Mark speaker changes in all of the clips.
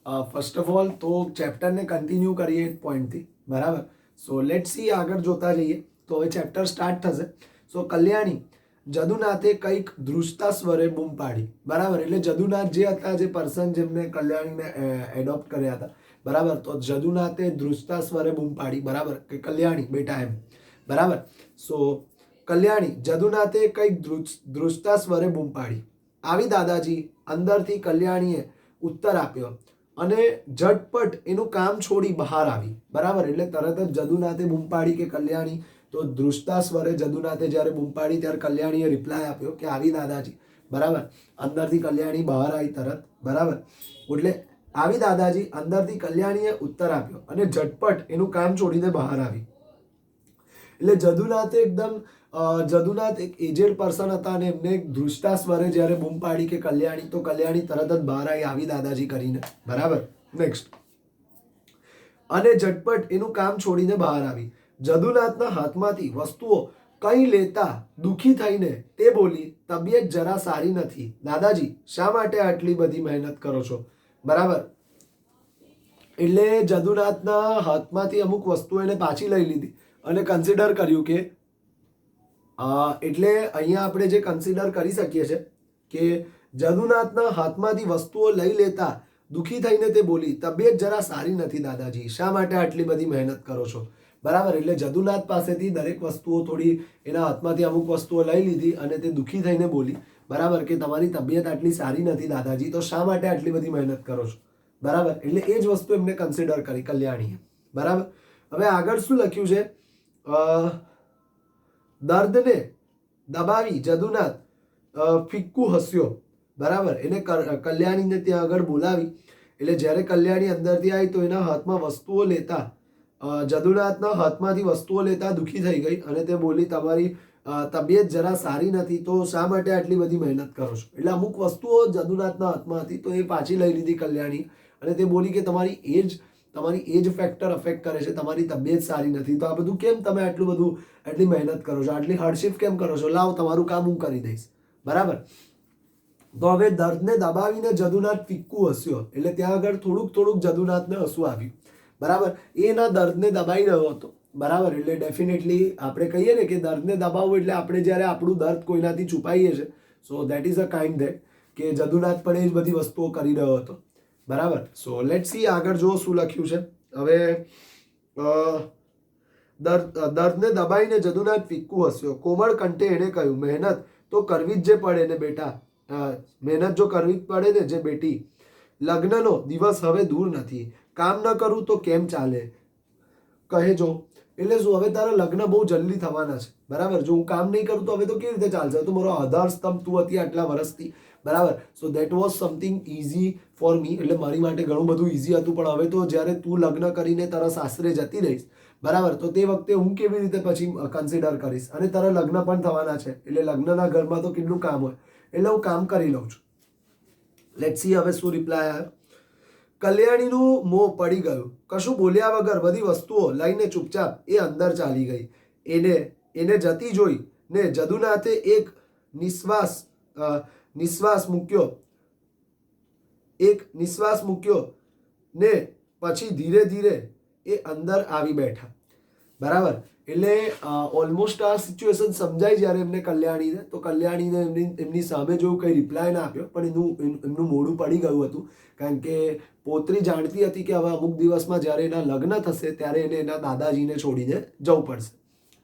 Speaker 1: First of all તો ચેપ્ટરને continue કરીએ એક પોઈન્ટથી, બરાબર. સો લેટ સી આગળ જોતા જઈએ. તો હવે ચેપ્ટર સ્ટાર્ટ થશે. સો કલ્યાણી જદુનાથે કંઈક ધ્રુજતા સ્વરે બૂમ પાડી, બરાબર. એટલે જદુનાથ જે હતા, જે પર્સન જેમને કલ્યાણીને એડોપ્ટ કર્યા હતા, બરાબર. તો જદુનાથે ધ્રુજતા સ્વરે બૂમ પાડી, બરાબર, કે કલ્યાણી બેટા એમ, બરાબર. સો કલ્યાણી જદુનાથે કંઈક ધ્રુજતા સ્વરે બૂમ પાડી. આવી દાદાજી, અંદરથી કલ્યાણીએ ઉત્તર આપ્યો અને ઝટપટ એનું કામ છોડી બહાર આવી, બરાબર. એટલે તરત જ જદુનાથે બૂમ પાડી કે કલ્યાણી. તો ધ્રુજતા સ્વરે જદુનાથે જ્યારે બૂમ પાડી ત્યારે કલ્યાણીએ રિપ્લાય આપ્યો કે આવી દાદાજી, બરાબર. અંદરથી કલ્યાણી બહાર આવી તરત, બરાબર. એટલે આવી દાદાજી, અંદરથી કલ્યાણીએ ઉત્તર આપ્યો અને ઝટપટ એનું કામ છોડીને બહાર આવી. એટલે જદુનાથે એકદમ જદુનાથ એક એજેડ પર્સન હતા અને એમને એક ધ્રુજતા સ્વરે જ્યારે બૂમ પાડી કે કલ્યાણી, તો કલ્યાણી તરત જ બહાર આવી દાદાજી કરીને, બરાબર. નેક્સ્ટ, અને ઝટપટ એનું કામ છોડીને બહાર આવી. જદુનાથના હાથમાંથી વસ્તુઓ કંઈ લેતા દુઃખી થઈને તે બોલી, તબિયત જરા સારી નથી. દાદાજી, શા માટે આટલી બધી મહેનત કરો છો, બરાબર. એટલે જદુનાથના હાથમાંથી અમુક વસ્તુઓ એને પાછી લઈ લીધી અને કન્સિડર કર્યું કે એટલે અહીંયા આપણે જે કન્સિડર કરી શકીએ છીએ કે જદુનાથના હાથમાંથી વસ્તુઓ લઈ લેતા દુઃખી થઈને તે બોલી, તબિયત જરા સારી નથી દાદાજી, શા માટે આટલી બધી મહેનત કરો છો, બરાબર. એટલે જદુનાથ પાસેથી દરેક વસ્તુઓ થોડી એના હાથમાંથી અમુક વસ્તુઓ લઈ લીધી અને તે દુઃખી થઈને બોલી, બરાબર, કે તમારી તબિયત આટલી સારી નથી દાદાજી, તો શા માટે આટલી બધી મહેનત કરો છો, બરાબર. એટલે એ જ વસ્તુ એમને કન્સિડર કરી કલ્યાણીએ, બરાબર. હવે આગળ શું લખ્યું છે? દર્દને દબાવી જદુનાથ ફિક્કું હસ્યો, બરાબર. એને કલ્યાણીને ત્યાં આગળ બોલાવી. એટલે જ્યારે કલ્યાણી અંદરથી આવી તો એના હાથમાં વસ્તુઓ લેતા જદુનાથના હાથમાંથી વસ્તુઓ લેતા દુઃખી થઈ ગઈ અને તે બોલી, તમારી તબિયત જરા સારી નથી, તો શા માટે આટલી બધી મહેનત કરો છો. એટલે અમુક વસ્તુઓ જદુનાથના હાથમાં હતી તો એ પાછી લઈ લીધી કલ્યાણી અને તે બોલી કે તમારી એજ ફેક્ટર અફેક્ટ કરે છે, તમારી તબિયત સારી નથી, તો આ બધું કેમ તમે આટલી મહેનત કરો છો, આટલી હાર્ડશિપ કેમ કરો છો, લાવ તમારું કામ હું કરી દઈશ, બરાબર. તો હવે દર્દને દબાવીને જદુનાથ ફિક્કું હસ્યો. એટલે ત્યાં આગળ થોડુંક જદુનાથને હસવું આવ્યું, બરાબર. એના દર્દને દબાઈ રહ્યો હતો, બરાબર. એટલે ડેફિનેટલી આપણે કહીએ ને કે દર્દને દબાવવું એટલે આપણે જ્યારે આપણું દર્દ કોઈનાથી છુપાઈએ છીએ, સો that is a kind that કે જદુનાથ પણ એ જ બધી વસ્તુઓ કરી રહ્યો હતો, બરાબર. સો લેટ સી આગળ જો શું લખ્યું છે. હવે દર્દને દબાઈને જદુનાથ ફિક્કું હસ્યો. કોમળ કંઠે એણે કહ્યું, મહેનત તો કરવી જ પડે ને બેટા, મહેનત જો કરવી જ પડે ને જે બેટી. લગ્નનો દિવસ હવે દૂર નથી, કામ ન કરું તો કેમ ચાલે, કહેજો. એટલે શું, હવે તારા લગ્ન બહુ જલ્દી થવાના છે, બરાબર. જો હું કામ નહીં કરું તો હવે તો કેવી રીતે ચાલશે, તો મારો આધાર સ્તંભ તું હતી આટલા વર્ષથી, બરાબર. So that was something easy for me. એટલે મારી માટે ઘણું બધું ઇઝી હતું, પણ હવે તો જ્યારે તું લગ્ન કરીને તારા સાસરે જતી રહીશ, બરાબર, તો તે વખતે હું કેવી રીતે પછી કન્સિડર કરીશ, અને તારા લગ્ન પણ થવાના છે, એટલે લગ્નના ઘરમાં તો કેટલું કામ હોય, એટલે હું કામ કરી લઉં છું. લેટ સી હવે શું રિપ્લાય આવ્યો. કલ્યાણીનું મોં પડી ગયું. કશું બોલ્યા વગર બધી વસ્તુઓ લઈને ચૂપચાપ એ અંદર ચાલી ગઈ. એને જતી જોઈ ને જદુનાથે એક નિશ્વાસ મૂક્યો ને પછી ધીરે ધીરે એ અંદર આવી બેઠા, બરાબર. એટલે ઓલમોસ્ટ આ સિચ્યુએશન સમજાય જ્યારે એમને કલ્યાણીને, તો કલ્યાણીને એમની સામે જો કંઈ રિપ્લાય ના આપ્યો, પણ એમનું મોઢું પડી ગયું હતું, કારણ કે પોતરી જાણતી હતી કે હવે અમુક દિવસમાં જ્યારે એના લગ્ન થશે ત્યારે એને એના દાદાજીને છોડીને જવું પડશે,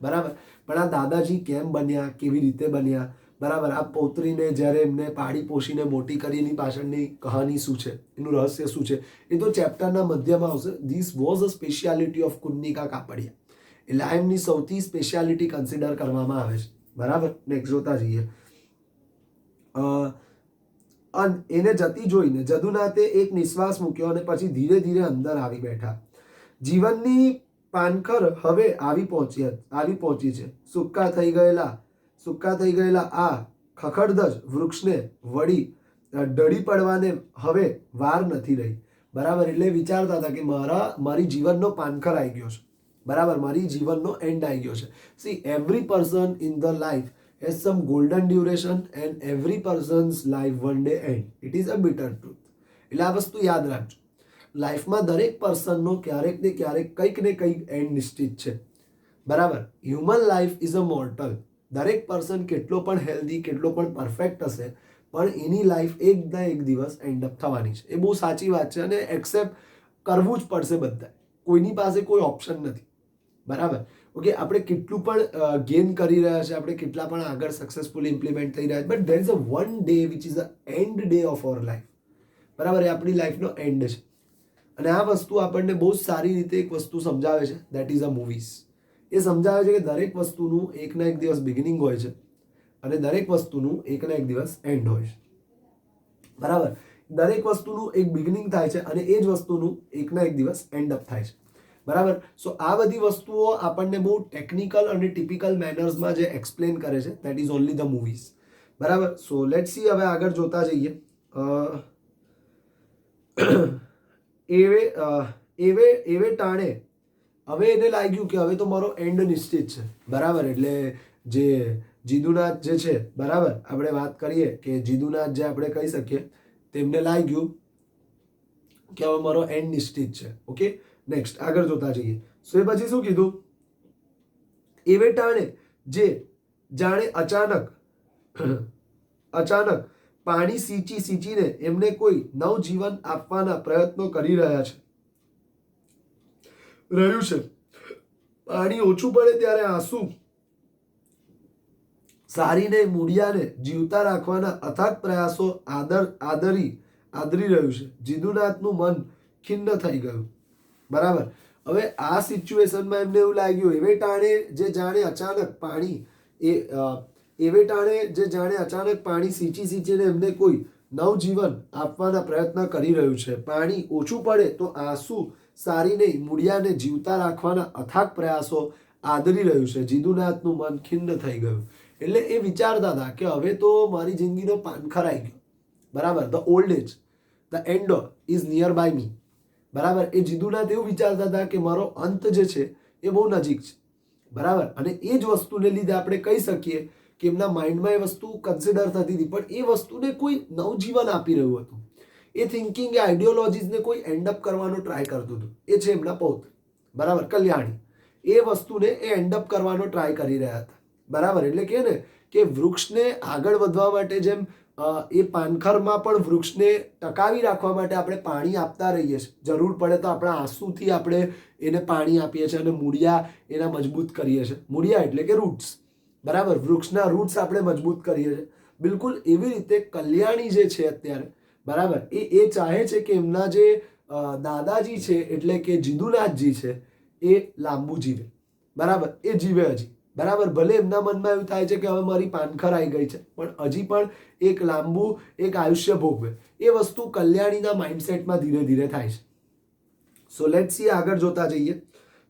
Speaker 1: બરાબર. પણ આ દાદાજી કેમ બન્યા, કેવી રીતે બન્યા, બરાબર. આ પૌત્રીને જ્યારે એમને પાળી પોષીને મોટી કરી, એની પાછળની કહાની શું છે, એનું રહસ્ય શું છે, એ તો ચેપ્ટરના મધ્યમાં આવશે. This was a speciality of Kunnika Kapadia. એટલે આ એમની સૌથી સ્પેશિયાલિટી કન્સિડર કરવામાં આવે છે, બરાબર. નેક્સ્ટ જોતા જઈએ. એને જતી જોઈને જદુનાથે એક નિશ્વાસ મૂક્યો અને પછી ધીરે ધીરે અંદર આવી બેઠા. જીવનની પાનખર હવે આવી પહોંચી છે. સૂકા થઈ ગયેલા આ ખખડધજ વૃક્ષને વળી ઢળી પડવાને હવે વાર નથી રહી, બરાબર. એટલે વિચારતા હતા કે મારી જીવનનો પાનખર આવી ગયો છે, બરાબર. મારી જીવનનો એન્ડ આવી ગયો છે. C, every person in the life has some golden duration and every person's life one day end. It is a bitter truth. એટલે આ વસ્તુ યાદ રાખજો લાઈફમાં દરેક પર્સનનો ક્યારેક ને કંઈક એન્ડ નિશ્ચિત છે, બરાબર. Human life is a mortal. દરેક પર્સન કેટલો પણ હેલ્ધી, કેટલો પણ પરફેક્ટ હશે, પણ એની લાઈફ એક ના એક દિવસ એન્ડ અપ થવાની છે. એ બહુ સાચી વાત છે અને એક્સેપ્ટ કરવું જ પડશે બધાએ. કોઈની પાસે કોઈ ઓપ્શન નથી, બરાબર. ઓકે, આપણે કેટલું પણ ગેઇન કરી રહ્યા છે, આપણે કેટલા પણ આગળ સક્સેસફુલી ઇમ્પ્લિમેન્ટ થઈ રહ્યા છે, but there is a one day which is a and day of our life, બરાબર. એ આપણી લાઈફનો એન્ડ છે. અને આ વસ્તુ આપણને બહુ જ સારી રીતે એક વસ્તુ સમજાવે છે, દેટ ઇઝ અ મૂવીઝ. એ સમજાવે છે કે દરેક વસ્તુનું એક ના એક દિવસ બિગિનિંગ હોય છે અને દરેક વસ્તુનું એક ના એક દિવસ એન્ડ હોય છે, બરાબર. દરેક વસ્તુનું એક બિગિનિંગ થાય છે અને એ જ વસ્તુનું એક ના એક દિવસ એન્ડ અપ થાય છે, બરાબર. સો આ બધી વસ્તુઓ આપણને બહુ ટેકનિકલ અને ટિપિકલ મેનર્સમાં જે એક્સપ્લેન કરે છે, that is only the movies, બરાબર. સો લેટ્સ સી, હવે આગળ જોતા જઈએ. એવે ટાણે હવે એને લાગ્યું કે હવે તો મારો એન્ડ નિશ્ચિત છે, બરાબર. એટલે જે જીદુનાથ જે છે, બરાબર, આપણે વાત કરીએ કે જીદુનાથ જે આપણે કહી શકીએ, તેમને લાગ્યું કે હવે મારો એન્ડ નિશ્ચિત છે. ઓકે, નેક્સ્ટ આગળ જોતા જઈએ. સો એ પછી શું કીધું? એવે ટાણે જે જાણે અચાનક પાણી સિંચીને એમને કોઈ નવજીવન આપવાના પ્રયત્નો કરી રહ્યું છે. પાણી ઓછું પડે ત્યારે આંસુ સારીને મૂળિયાને જીવતા રાખવાના અથાગ પ્રયાસો આદરી રહ્યું છે. જીદુનાથનું મન ખિન્ન થઈ ગયું, બરાબર. હવે આ સિચ્યુએશનમાં એમને એવું લાગ્યું, એવે ટાણે જે જાણે અચાનક પાણી સિંચીને એમને કોઈ નવજીવન આપવાના પ્રયત્ન કરી રહ્યું છે. પાણી ઓછું પડે તો આંસુ સારીને મૂળિયાને જીવતા રાખવાના અથાગ પ્રયાસો આદરી રહ્યું છે. જીદુનાથનું મન ખિન્ન થઈ ગયું. એટલે એ વિચારતા હતા કે હવે તો મારી જિંદગીનો પાનખર આવી ગયો, બરાબર. The old age, the end is near by me, બરાબર. એ જીદુનાથ એવું વિચારતા હતા કે મારો અંત જે છે એ બહુ નજીક છે, બરાબર. અને એ જ વસ્તુને લીધે આપણે કહી શકીએ કે એમના માઇન્ડમાં એ વસ્તુ કન્સિડર થતી હતી, પણ એ વસ્તુને કોઈ નવજીવન આપી રહ્યું હતું. એ થિંકિંગ, એ આઈડિયોલોજીસને કોઈ એન્ડ અપ કરવાનો ટ્રાય કરતું હતું. એ છે એમના પૌત્ર, બરાબર, કલ્યાણી. એ વસ્તુને એ એન્ડ અપ કરવાનો ટ્રાય કરી રહ્યા હતા, બરાબર. એટલે કે ને કે વૃક્ષને આગળ વધવા માટે જેમ એ પાનખરમાં પણ વૃક્ષને ટકાવી રાખવા માટે આપણે પાણી આપતા રહીએ છીએ, જરૂર પડે તો આપણા આંસુથી આપણે એને પાણી આપીએ છીએ અને મૂળિયા એના મજબૂત કરીએ છીએ. મૂળિયા એટલે કે રૂટ્સ, બરાબર. વૃક્ષના રૂટ્સ આપણે મજબૂત કરીએ છીએ. બિલકુલ એવી રીતે કલ્યાણી જે છે અત્યારે, બરાબર, એ ચાહે છે કે એમના જે દાદાજી છે એટલે કે જીદુનાથજી છે એ લાંબુ જીવે, બરાબર. એ જીવે હજી, બરાબર. ભલે એમના મનમાં એવું થાય છે કે હવે મારી પાનખર આવી ગઈ છે, પણ હજી પણ એક લાંબુ એક આયુષ્ય ભોગવે. એ વસ્તુ કલ્યાણીના માઇન્ડસેટમાં ધીરે ધીરે થાય છે. સો લેટ્સ સી, આગળ જોતા જઈએ.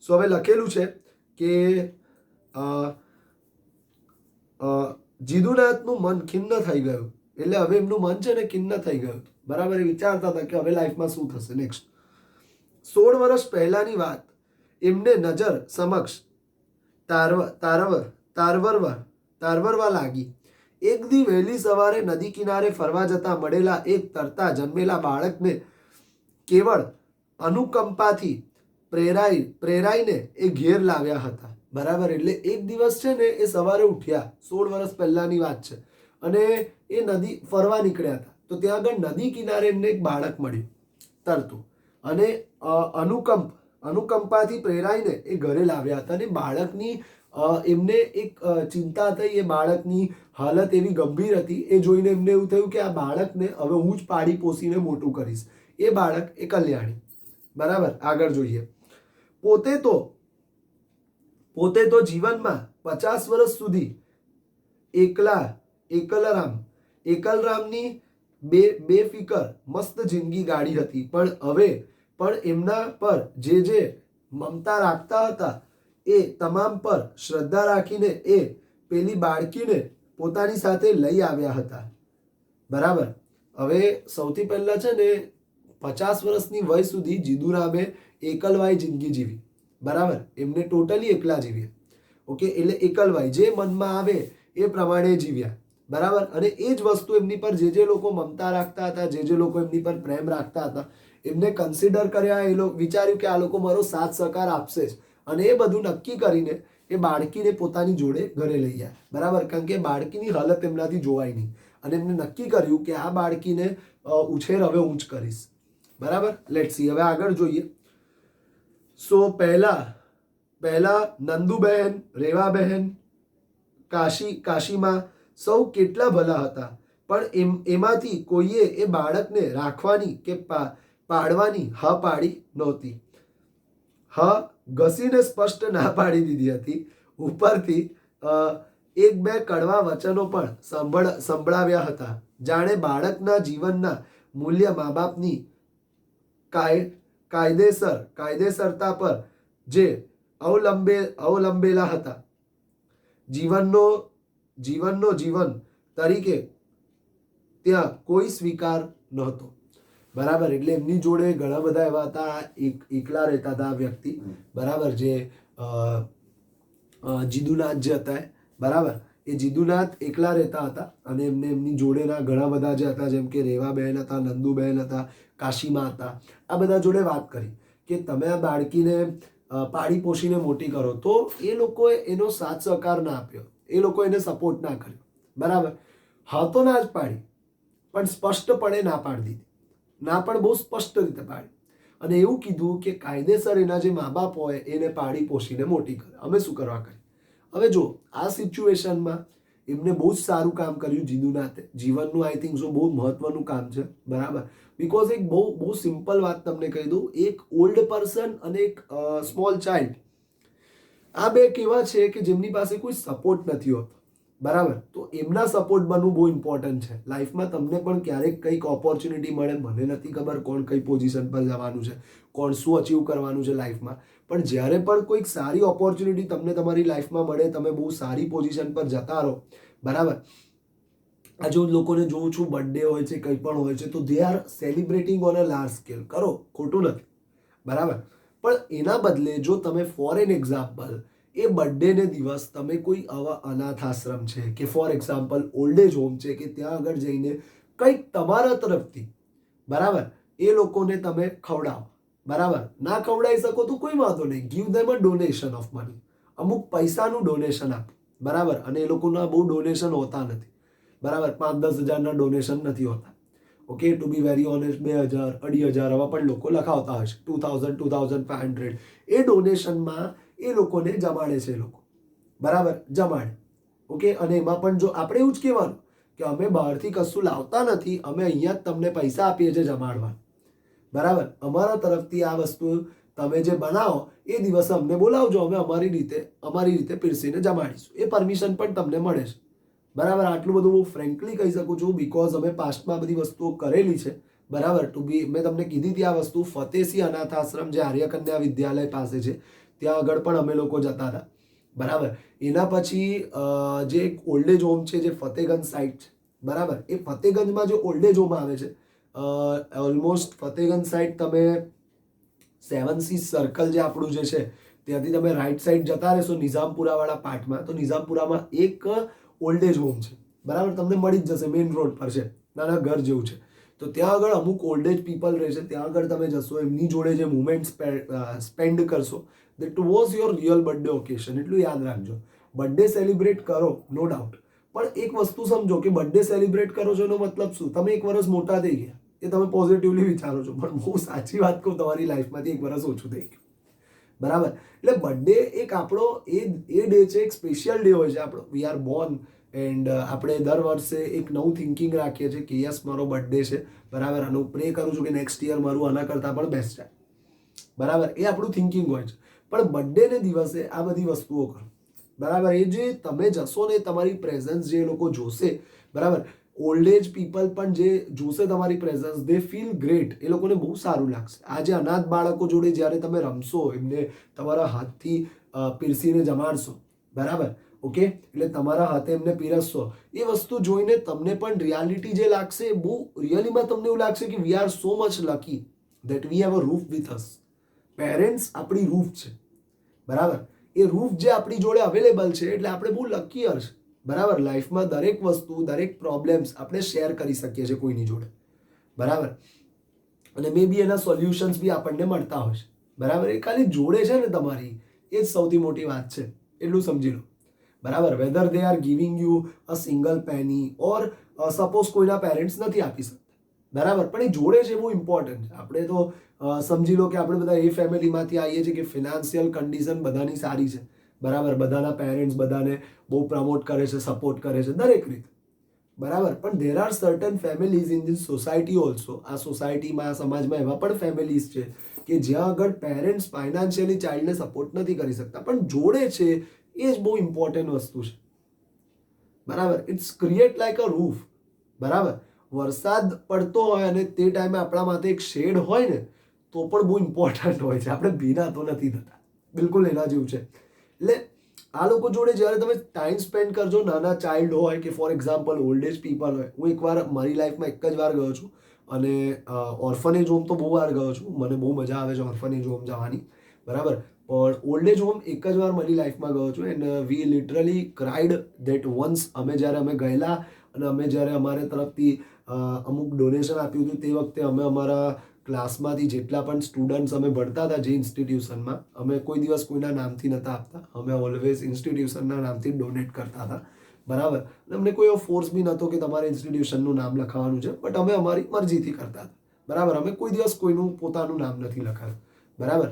Speaker 1: સો હવે લખેલું છે કે જીદુનાથનું મન ખિન્ન થઈ ગયું. એટલે હવે એમનું મન છે ને ખિન્ન થઈ ગયું, બરાબર. એ વિચારતા હતા કે હવે લાઈફમાં શું થશે નેક્સ્ટ. 16 વર્ષ પહેલાની વાત એમને નજર સમક્ષ તારવરવા લાગી. એક દી વહેલી સવારે નદી કિનારે ફરવા જતા મળેલા એક તરતા જન્મેલા બાળકને કેવળ અનુકંપાથી પ્રેરાઈને એ ઘેર લાવ્યા હતા, બરાબર. એટલે એક દિવસ છે ને એ સવારે ઉઠ્યા, 16 વર્ષ પહેલાની વાત છે, અને એ નદી ફરવા નીકળ્યા હતા. તો ત્યાં આગળ નદી કિનારે એમને એક બાળક મળ્યું તરતું, અને અનુકંપાથી પ્રેરાઈને એ ઘરે લાવ્યા હતા. અને બાળકની એમને એક ચિંતા થઈ, એ બાળકની હાલત એવી ગંભીર હતી. એ જોઈને એમને એવું થયું કે આ બાળકને હવે હું જ પાળી પોસીને મોટું કરીશ. એ બાળક એ કલ્યાણી, બરાબર. આગળ જોઈએ. પોતે તો જીવનમાં 50 વર્ષ સુધી એકલરામની બેફિકર મસ્ત જિંદગી ગાળી હતી, પણ હવે પણ એમના પર જે મમતા રાખતા હતા એ તમામ પર શ્રદ્ધા રાખીને એ પેલી બાળકીને પોતાની સાથે લઈ આવ્યા હતા, બરાબર. હવે સૌથી પહેલા છે ને 50 વર્ષની વય સુધી જીદુરામે એકલવાય જિંદગી જીવી, બરાબર. એમને ટોટલી એકલા જીવ્યા. ઓકે, એટલે એકલવાય, જે મનમાં આવે એ પ્રમાણે જીવ્યા, બરાબર. અને એ જ વસ્તુ એમની પર જે લોકો મમતા રાખતા હતા, જે લોકો એમની પર પ્રેમ રાખતા હતા, એમને કન્સિડર કર્યા, એ લોકો વિચાર્યું કે આ લોકો મારો સાથ સહકાર આપશે જ, અને એ બધું નક્કી કરીને એ બાળકીને પોતાની જોડે ઘરે લઈ ગયા, બરાબર. કારણ કે બાળકીની હાલત એમનાથી જોવાય નહીં, અને એમને નક્કી કર્યું કે આ બાળકીને ઉછેર હવે હું જ કરીશ, બરાબર. લેટ્સ સી, હવે આગળ જોઈએ. સો પહેલા નંદુબહેન, રેવાબહેન, કાશીમાં સૌ કેટલા ભલા હતા, પણ એમાંથી કોઈએ એ બાળકને રાખવાની કે પાડવાની હા પાડી નહોતી. હા ઘસીને સ્પષ્ટ ના પાડી દીધી હતી. ઉપરથી એક બે કડવા વચનો પણ સંભળાવ્યા હતા, જાણે બાળકના જીવનના મૂલ્ય મા બાપની કાયદેસરતા પર જે અવલંબેલા હતા. જીવન તરીકે ત્યાં કોઈ સ્વીકાર નહોતો, બરાબર. એટલે એમની જોડે ઘણા બધા એવા હતા, એકલા રહેતા હતા વ્યક્તિ, બરાબર, જે જીદુનાથ જે હતા, બરાબર. એ જીદુનાથ એકલા રહેતા હતા, અને એમની જોડેના ઘણા બધા જે હતા, જેમ કે રેવાબહેન હતા, નંદુબહેન હતા, કાશીમાં હતા, આ બધા જોડે વાત કરી કે તમે આ બાળકીને પાળી પોષીને મોટી કરો. તો એ લોકોએ એનો સાથ સહકાર ના આપ્યો, એ લોકો એને સપોર્ટ ના કર્યો, બરાબર. હા તો ના જ પાડી, પણ સ્પષ્ટપણે ના પાડી દીધી, ના પણ બહુ સ્પષ્ટ રીતે પાડી, અને એવું કીધું કે કાયદેસર એના જે મા બાપ હોય એને પાળી પોષીને મોટી કરે, અમે શું કરવા કરીએ. હવે જો આ સિચ્યુએશનમાં એમને બહુ જ સારું કામ કર્યું જીદુનાથે, જીવનનું આઈ થિંક સો બહુ મહત્વનું કામ છે, બરાબર. બિકોઝ એક બહુ સિમ્પલ વાત તમને કહી દઉં, એક ઓલ્ડ પર્સન અને એક સ્મોલ ચાઇલ્ડ, આ બે કેવા છે કે જેમની પાસે કોઈ સપોર્ટ નથી હોતો, બરાબર. તો એમના સપોર્ટ બનવું બહુ ઇમ્પોર્ટન્ટ છે લાઈફમાં. તમને પણ ક્યારેક કંઈક ઓપોર્ચ્યુનિટી મળે, મને નથી ખબર કોણ કઈ પોઝિશન પર જવાનું છે, કોણ શું અચીવ કરવાનું છે લાઈફમાં, પણ જ્યારે પણ કોઈક સારી ઓપોર્ચ્યુનિટી તમને તમારી લાઈફમાં મળે, તમે બહુ સારી પોઝિશન પર જતા રહો, બરાબર. આ જો લોકોને જોઉં છું, બર્થડે હોય છે, કંઈ પણ હોય છે, તો they are celebrating on a large scale. કરો, ખોટું નથી, બરાબર. પણ એના બદલે જો તમે ફોર એન એક્ઝામ્પલ એ બર્થડેને દિવસ તમે કોઈ આવા અનાથ આશ્રમ છે કે for example old age home છે કે ત્યાં આગળ જઈને કંઈક તમારા તરફથી, બરાબર, એ લોકોને તમે ખવડાવો, બરાબર. ના ખવડાવી શકો તો કોઈ વાંધો નહીં, give them a donation of money, અમુક પૈસાનું ડોનેશન આપો, બરાબર. અને એ લોકોના બહુ ડોનેશન હોતા નથી, બરાબર. 5-10 હજારના ડોનેશન નથી હોતા, okay. To be very honest, 2000, 2500 આવા પણ લોકો લખાવતા હોય છે, 2000, 2500. એ ડોનેશનમાં એ લોકોને જમાડે છે, એ લોકો, બરાબર, જમાડે, ઓકે. અને એમાં પણ જો આપણે એવું જ કહેવાનું કે અમે બહારથી કશું લાવતા નથી, અમે અહીંયા જ તમને પૈસા આપીએ છીએ જમાડવા, બરાબર. અમારા તરફથી આ વસ્તુ તમે જે બનાવો એ દિવસે અમને બોલાવજો, અમે અમારી રીતે પીરસીને જમાડીશું. એ પરમિશન પણ તમને મળે છે, બરાબર. આટલું બધું હું ફ્રેન્કલી કહી શકું છું, બિકોઝ અમે પાસ્ટમાં બધી વસ્તુઓ કરેલી છે, બરાબર. મેં તમને કીધી હતી આ વસ્તુ, ફતેહસિંહ અનાથ આશ્રમ જે આર્યકન્યા વિદ્યાલય પાસે છે, ત્યાં આગળ પણ અમે લોકો જતા હતા, બરાબર. એના પછી જે એક ઓલ્ડ એજ હોમ છે જે ફતેહગંજ સાઈડ છે, બરાબર. એ ફતેહગંજમાં જે ઓલ્ડ એજ હોમ આવે છે, ઓલમોસ્ટ ફતેહગંજ સાઈડ તમે 7 Seas સર્કલ જે આપણું જે છે ત્યાંથી તમે રાઈટ સાઈડ જતા રહેશો નિઝામપુરાવાળા પાર્ટમાં, તો નિઝામપુરામાં એક ઓલ્ડ એજ હોમ છે, બરાબર. તમને મળી જ જશે, મેઇન રોડ પર છે, નાના ઘર જેવું છે. તો ત્યાં આગળ અમુક ઓલ્ડ એજ પીપલ રહે છે, ત્યાં આગળ તમે જશો, એમની જોડે જે મુમેન્ટ સ્પેન્ડ કરશો, that was your real birthday occasion. એટલું યાદ રાખજો, બર્થડે સેલિબ્રેટ કરો, નો ડાઉટ, પણ એક વસ્તુ સમજો કે બર્થડે સેલિબ્રેટ કરો છો એનો મતલબ શું? તમે 1 વર્ષ મોટા થઈ ગયા, એ તમે પોઝિટિવલી વિચારો છો, પણ હું સાચી વાત કહું, તમારી લાઈફમાંથી 1 વર્ષ ઓછું થઈ ગયું, બરાબર. એટલે બર્થડે એક આપણો એ ડે છે, એક સ્પેશિયલ ડે હોય છે આપણો, વી આર બોર્ન, એન્ડ આપણે દર વર્ષે એક નવું થિંકિંગ રાખીએ છીએ કે યસ મારો બર્થડે છે, બરાબર. અને હું પ્રે કરું છું કે નેક્સ્ટ યર મારું આના કરતાં પણ બેસ્ટ જાય, બરાબર. એ આપણું થિંકિંગ હોય છે. પણ બર્થડેને દિવસે આ બધી વસ્તુઓ કરો, બરાબર. એ જે તમે જશો ને તમારી પ્રેઝન્સ જે લોકો જોશે, બરાબર. ઓલ્ડ એજ પીપલ પણ જે જોશે તમારી પ્રેઝન્સ, દે ફીલ ગ્રેટ, એ લોકોને બહુ સારું લાગશે. આ જે અનાથ બાળકો જોડે જ્યારે તમે રમશો, એમને તમારા હાથથી પીરસીને જમાડશો, બરાબર, ઓકે. એટલે તમારા હાથે એમને પીરસશો, એ વસ્તુ જોઈને તમને પણ રિયાલિટી જે લાગશે, બહુ રિયલીમાં તમને એવું લાગશે કે we are so much lucky that we have a roof with us. Parents આપણી રૂફ છે, બરાબર. એ રૂફ જે આપણી જોડે અવેલેબલ છે, એટલે આપણે બહુ લકીયર છે, બરાબર. લાઈફમાં દરેક વસ્તુ, દરેક પ્રોબ્લેમ્સ આપણે શેર કરી શકીએ છીએ કોઈની જોડે, બરાબર. અને મે બી એના સોલ્યુશન્સ બી આપણને મળતા હોય છે, બરાબર. એ ખાલી જોડે છે ને તમારી, એ જ સૌથી મોટી વાત છે, એટલું સમજી લો, બરાબર. Weather they are giving you a single penny or suppose કોઈના પેરેન્ટ્સ નથી આપી શકતા, બરાબર, પણ એ જોડે છે, બહુ ઇમ્પોર્ટન્ટ છે. આપણે તો સમજી લો કે આપણે બધા એ ફેમિલીમાંથી આવીએ છીએ કે ફિનાન્શિયલ કન્ડિશન બધાની સારી છે, બરાબર. બધાના પેરેન્ટ્સ બધાને બહુ પ્રમોટ કરે છે, સપોર્ટ કરે છે દરેક રીતે, બરાબર. પણ there are certain families in this society also. આ સોસાયટીમાં, આ સમાજમાં એવા પણ ફેમિલીઝ છે કે જ્યાં આગળ પેરેન્ટ્સ ફાઇનાન્શિયલી ચાઇલ્ડને સપોર્ટ નથી કરી શકતા, પણ જોડે છે, એ જ બહુ ઇમ્પોર્ટન્ટ વસ્તુ છે, બરાબર. It's create like a roof, બરાબર. વરસાદ પડતો હોય અને તે ટાઈમે આપણા માટે એક શેડ હોય ને, તો પણ બહુ ઇમ્પોર્ટન્ટ હોય છે. આપણે ભીના તો નથી થતા, બિલકુલ એના જેવું છે. એટલે આ લોકો જોડે જ્યારે તમે ટાઈમ સ્પેન્ડ કરજો, નાના ચાઇલ્ડ હોય કે for example old age people હોય. હું એકવાર મારી લાઈફમાં એક જ વાર ગયો છું અને ઓર્ફનેજ હોમ તો બહુ વાર ગયો છું, મને બહુ મજા આવે છે ઓર્ફનેજ હોમ જવાની, બરાબર. પણ ઓલ્ડ એજ હોમ એક જ વાર મારી લાઈફમાં ગયો છું and we literally cried that once. જ્યારે અમે ગયેલા અને જ્યારે અમારે તરફથી અમુક ડોનેશન આપ્યું હતું, તે વખતે અમે અમારા ક્લાસમાંથી જેટલા પણ સ્ટુડન્ટ્સ અમે ભણતા હતા જે ઇન્સ્ટિટ્યુશનમાં, અમે કોઈ દિવસ કોઈના નામથી નહોતા આપતા, અમે ઓલવેઝ ઇન્સ્ટિટ્યુશનના નામથી ડોનેટ કરતા હતા, બરાબર. અમને કોઈ ફોર્સ બી નહોતો કે તમારે ઇન્સ્ટિટ્યુશનનું નામ લખાવવાનું છે, બટ અમે અમારી મરજીથી કરતા હતા, બરાબર. અમે કોઈ દિવસ કોઈનું પોતાનું નામ નથી લખાવ્યું, બરાબર.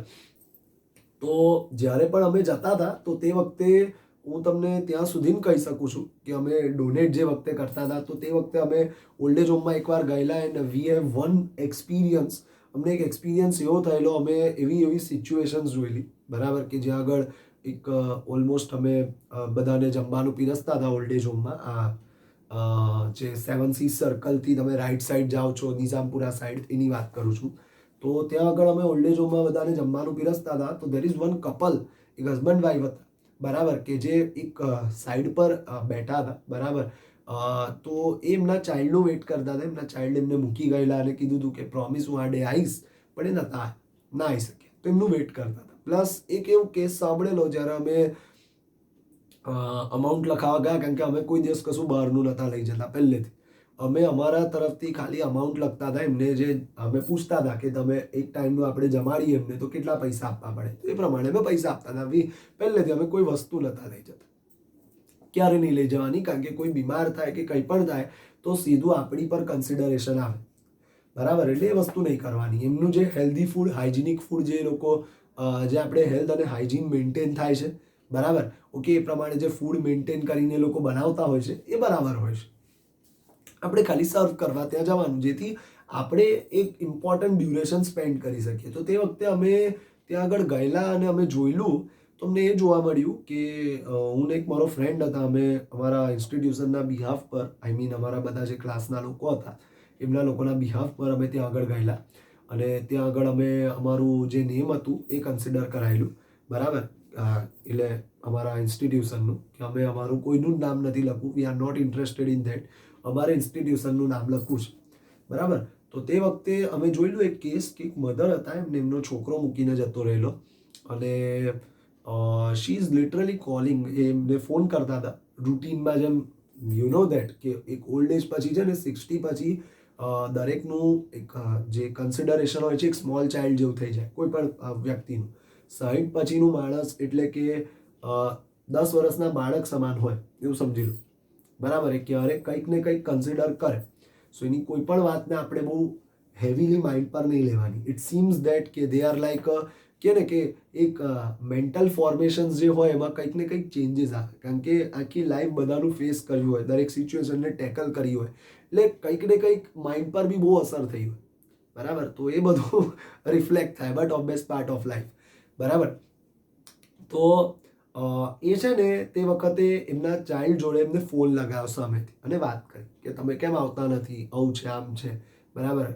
Speaker 1: તો જ્યારે પણ અમે જતા હતા તો તે વખતે હું તમને ત્યાં સુધી કહી શકું છું કે અમે ડોનેટ જે વખતે કરતા હતા, તો તે વખતે અમે ઓલ્ડ એજ હોમમાં એકવાર ગયેલા and we have one experience. અમને એક એક્સપિરિયન્સ એવો થયેલો, અમે એવી સિચ્યુએશન્સ જોયેલી, બરાબર, કે જ્યાં આગળ એક ઓલમોસ્ટ અમે બધાને જમવાનું પીરસતા હતા ઓલ્ડ એજ હોમમાં. જે 7 સીઝ સર્કલથી તમે રાઈટ સાઈડ જાઓ છો, નિઝામપુરા સાઈડ, એની વાત કરું છું. તો ત્યાં આગળ અમે ઓલ્ડ એજ હોમમાં બધાને જમવાનું પીરસતા હતા. તો દેર ઇઝ વન કપલ, એક હસબન્ડ વાઈફ હતા, બરાબર, કે જે એક સાઈડ પર બેઠા હતા, બરાબર. તો એ એમના ચાઇલ્ડનું વેઇટ કરતા હતા. એમના ચાઇલ્ડ એમને મૂકી ગયેલા અને કીધું હતું કે પ્રોમિસ હું આ ડે આવીશ, પણ એ નહોતા, ના આવી શકે, તો એમનું વેઇટ કરતા હતા. પ્લસ એક એવું કેસ સાંભળેલો જ્યારે અમે અમાઉન્ટ લખાવા ગયા, કારણ કે અમે કોઈ દિવસ કશું બહારનું નહોતા લઈ જતા પહેલેથી. અમે અમારા તરફથી ખાલી અમાઉન્ટ લખતા હતા. એમને જે અમે પૂછતા હતા કે તમે એક ટાઈમનું આપણે જમાડીએ એમને તો કેટલા પૈસા આપવા પડે, તો એ પ્રમાણે અમે પૈસા આપતા હતા. પહેલેથી અમે કોઈ વસ્તુ નહોતા લઈ જતા, ક્યારે નહીં લઈ જવાની, કારણ કે કોઈ બીમાર થાય કે કંઈ પણ થાય તો સીધું આપણી પર કન્સિડરેશન આવે, બરાબર. એટલે એ વસ્તુ નહીં કરવાની. એમનું જે હેલ્ધી ફૂડ, હાઇજિનિક ફૂડ, જે લોકો જે આપણે હેલ્થ અને હાઇજીન મેન્ટેન થાય છે, બરાબર, ઓકે, એ પ્રમાણે જે ફૂડ મેન્ટેન કરીને એ લોકો બનાવતા હોય છે એ બરાબર હોય છે. આપણે ખાલી સર્વ કરવા ત્યાં જવાનું, જેથી આપણે એક ઇમ્પોર્ટન્ટ ડ્યુરેશન સ્પેન્ડ કરી શકીએ. તો તે વખતે અમે ત્યાં આગળ ગયેલા અને અમે જોયેલું, તો અમને એ જોવા મળ્યું કે હું ને એક મારો ફ્રેન્ડ હતા, અમે અમારા ઇન્સ્ટિટ્યુશનના બિહાફ પર, આઈ મીન અમારા બધા જે ક્લાસના લોકો હતા એમના લોકોના બિહાફ પર અમે ત્યાં આગળ ગયેલા અને ત્યાં આગળ અમે અમારું જે નેમ હતું એ કન્સિડર કરાયેલું, બરાબર. એટલે અમારા ઇન્સ્ટિટ્યુશનનું, કે અમે અમારું કોઈનું જ નામ નથી લખવું, we are not interested in that, અમારે ઇન્સ્ટિટ્યુશનનું નામ લખવું છે, બરાબર. તો તે વખતે અમે જોયેલું એક કેસ કે એક મધર હતા, એમને એમનો છોકરો મૂકીને જતો રહેલો અને શી ઇઝ લિટરલી કોલિંગ, એમને ફોન કરતા હતા રૂટીનમાં, જેમ યુ નો દેટ કે એક ઓલ્ડ એજ પછી છે ને 60 પછી દરેકનું એક જે કન્સિડરેશન હોય છે એક સ્મોલ ચાઇલ્ડ જેવું થઈ જાય કોઈ પણ વ્યક્તિનું. 60 પછીનું માણસ એટલે કે 10 વર્ષના બાળક સમાન હોય એવું સમજી લો, બરાબર. એ ક્યારેક કંઈક ને કંઈક કન્સિડર કરે. સો એની કોઈ પણ વાતને આપણે બહુ હેવીલી માઇન્ડ પર નહીં લેવાની. ઇટ સીમ્સ દેટ કે દે આર લાઈક, કે ને કે એક મેન્ટલ ફોર્મેશન્સ જે હોય એમાં કંઈક ને કંઈક ચેન્જીસ આવે, કારણ કે આખી લાઈફ બધાનું ફેસ કર્યું હોય, દરેક સિચ્યુએશનને ટેકલ કરી હોય, એટલે કંઈક ને કંઈક માઇન્ડ પર બી બહુ અસર થઈ હોય, બરાબર. તો એ બધું રિફ્લેક્ટ થાય, but obvious part of life, બરાબર. તો એ છે ને તે વખતે એમના ચાઇલ્ડ જોડે એમને ફોન લગાવ્યો સામેથી અને વાત કરી કે તમે કેમ આવતા નથી, આવું છે, આમ છે, બરાબર.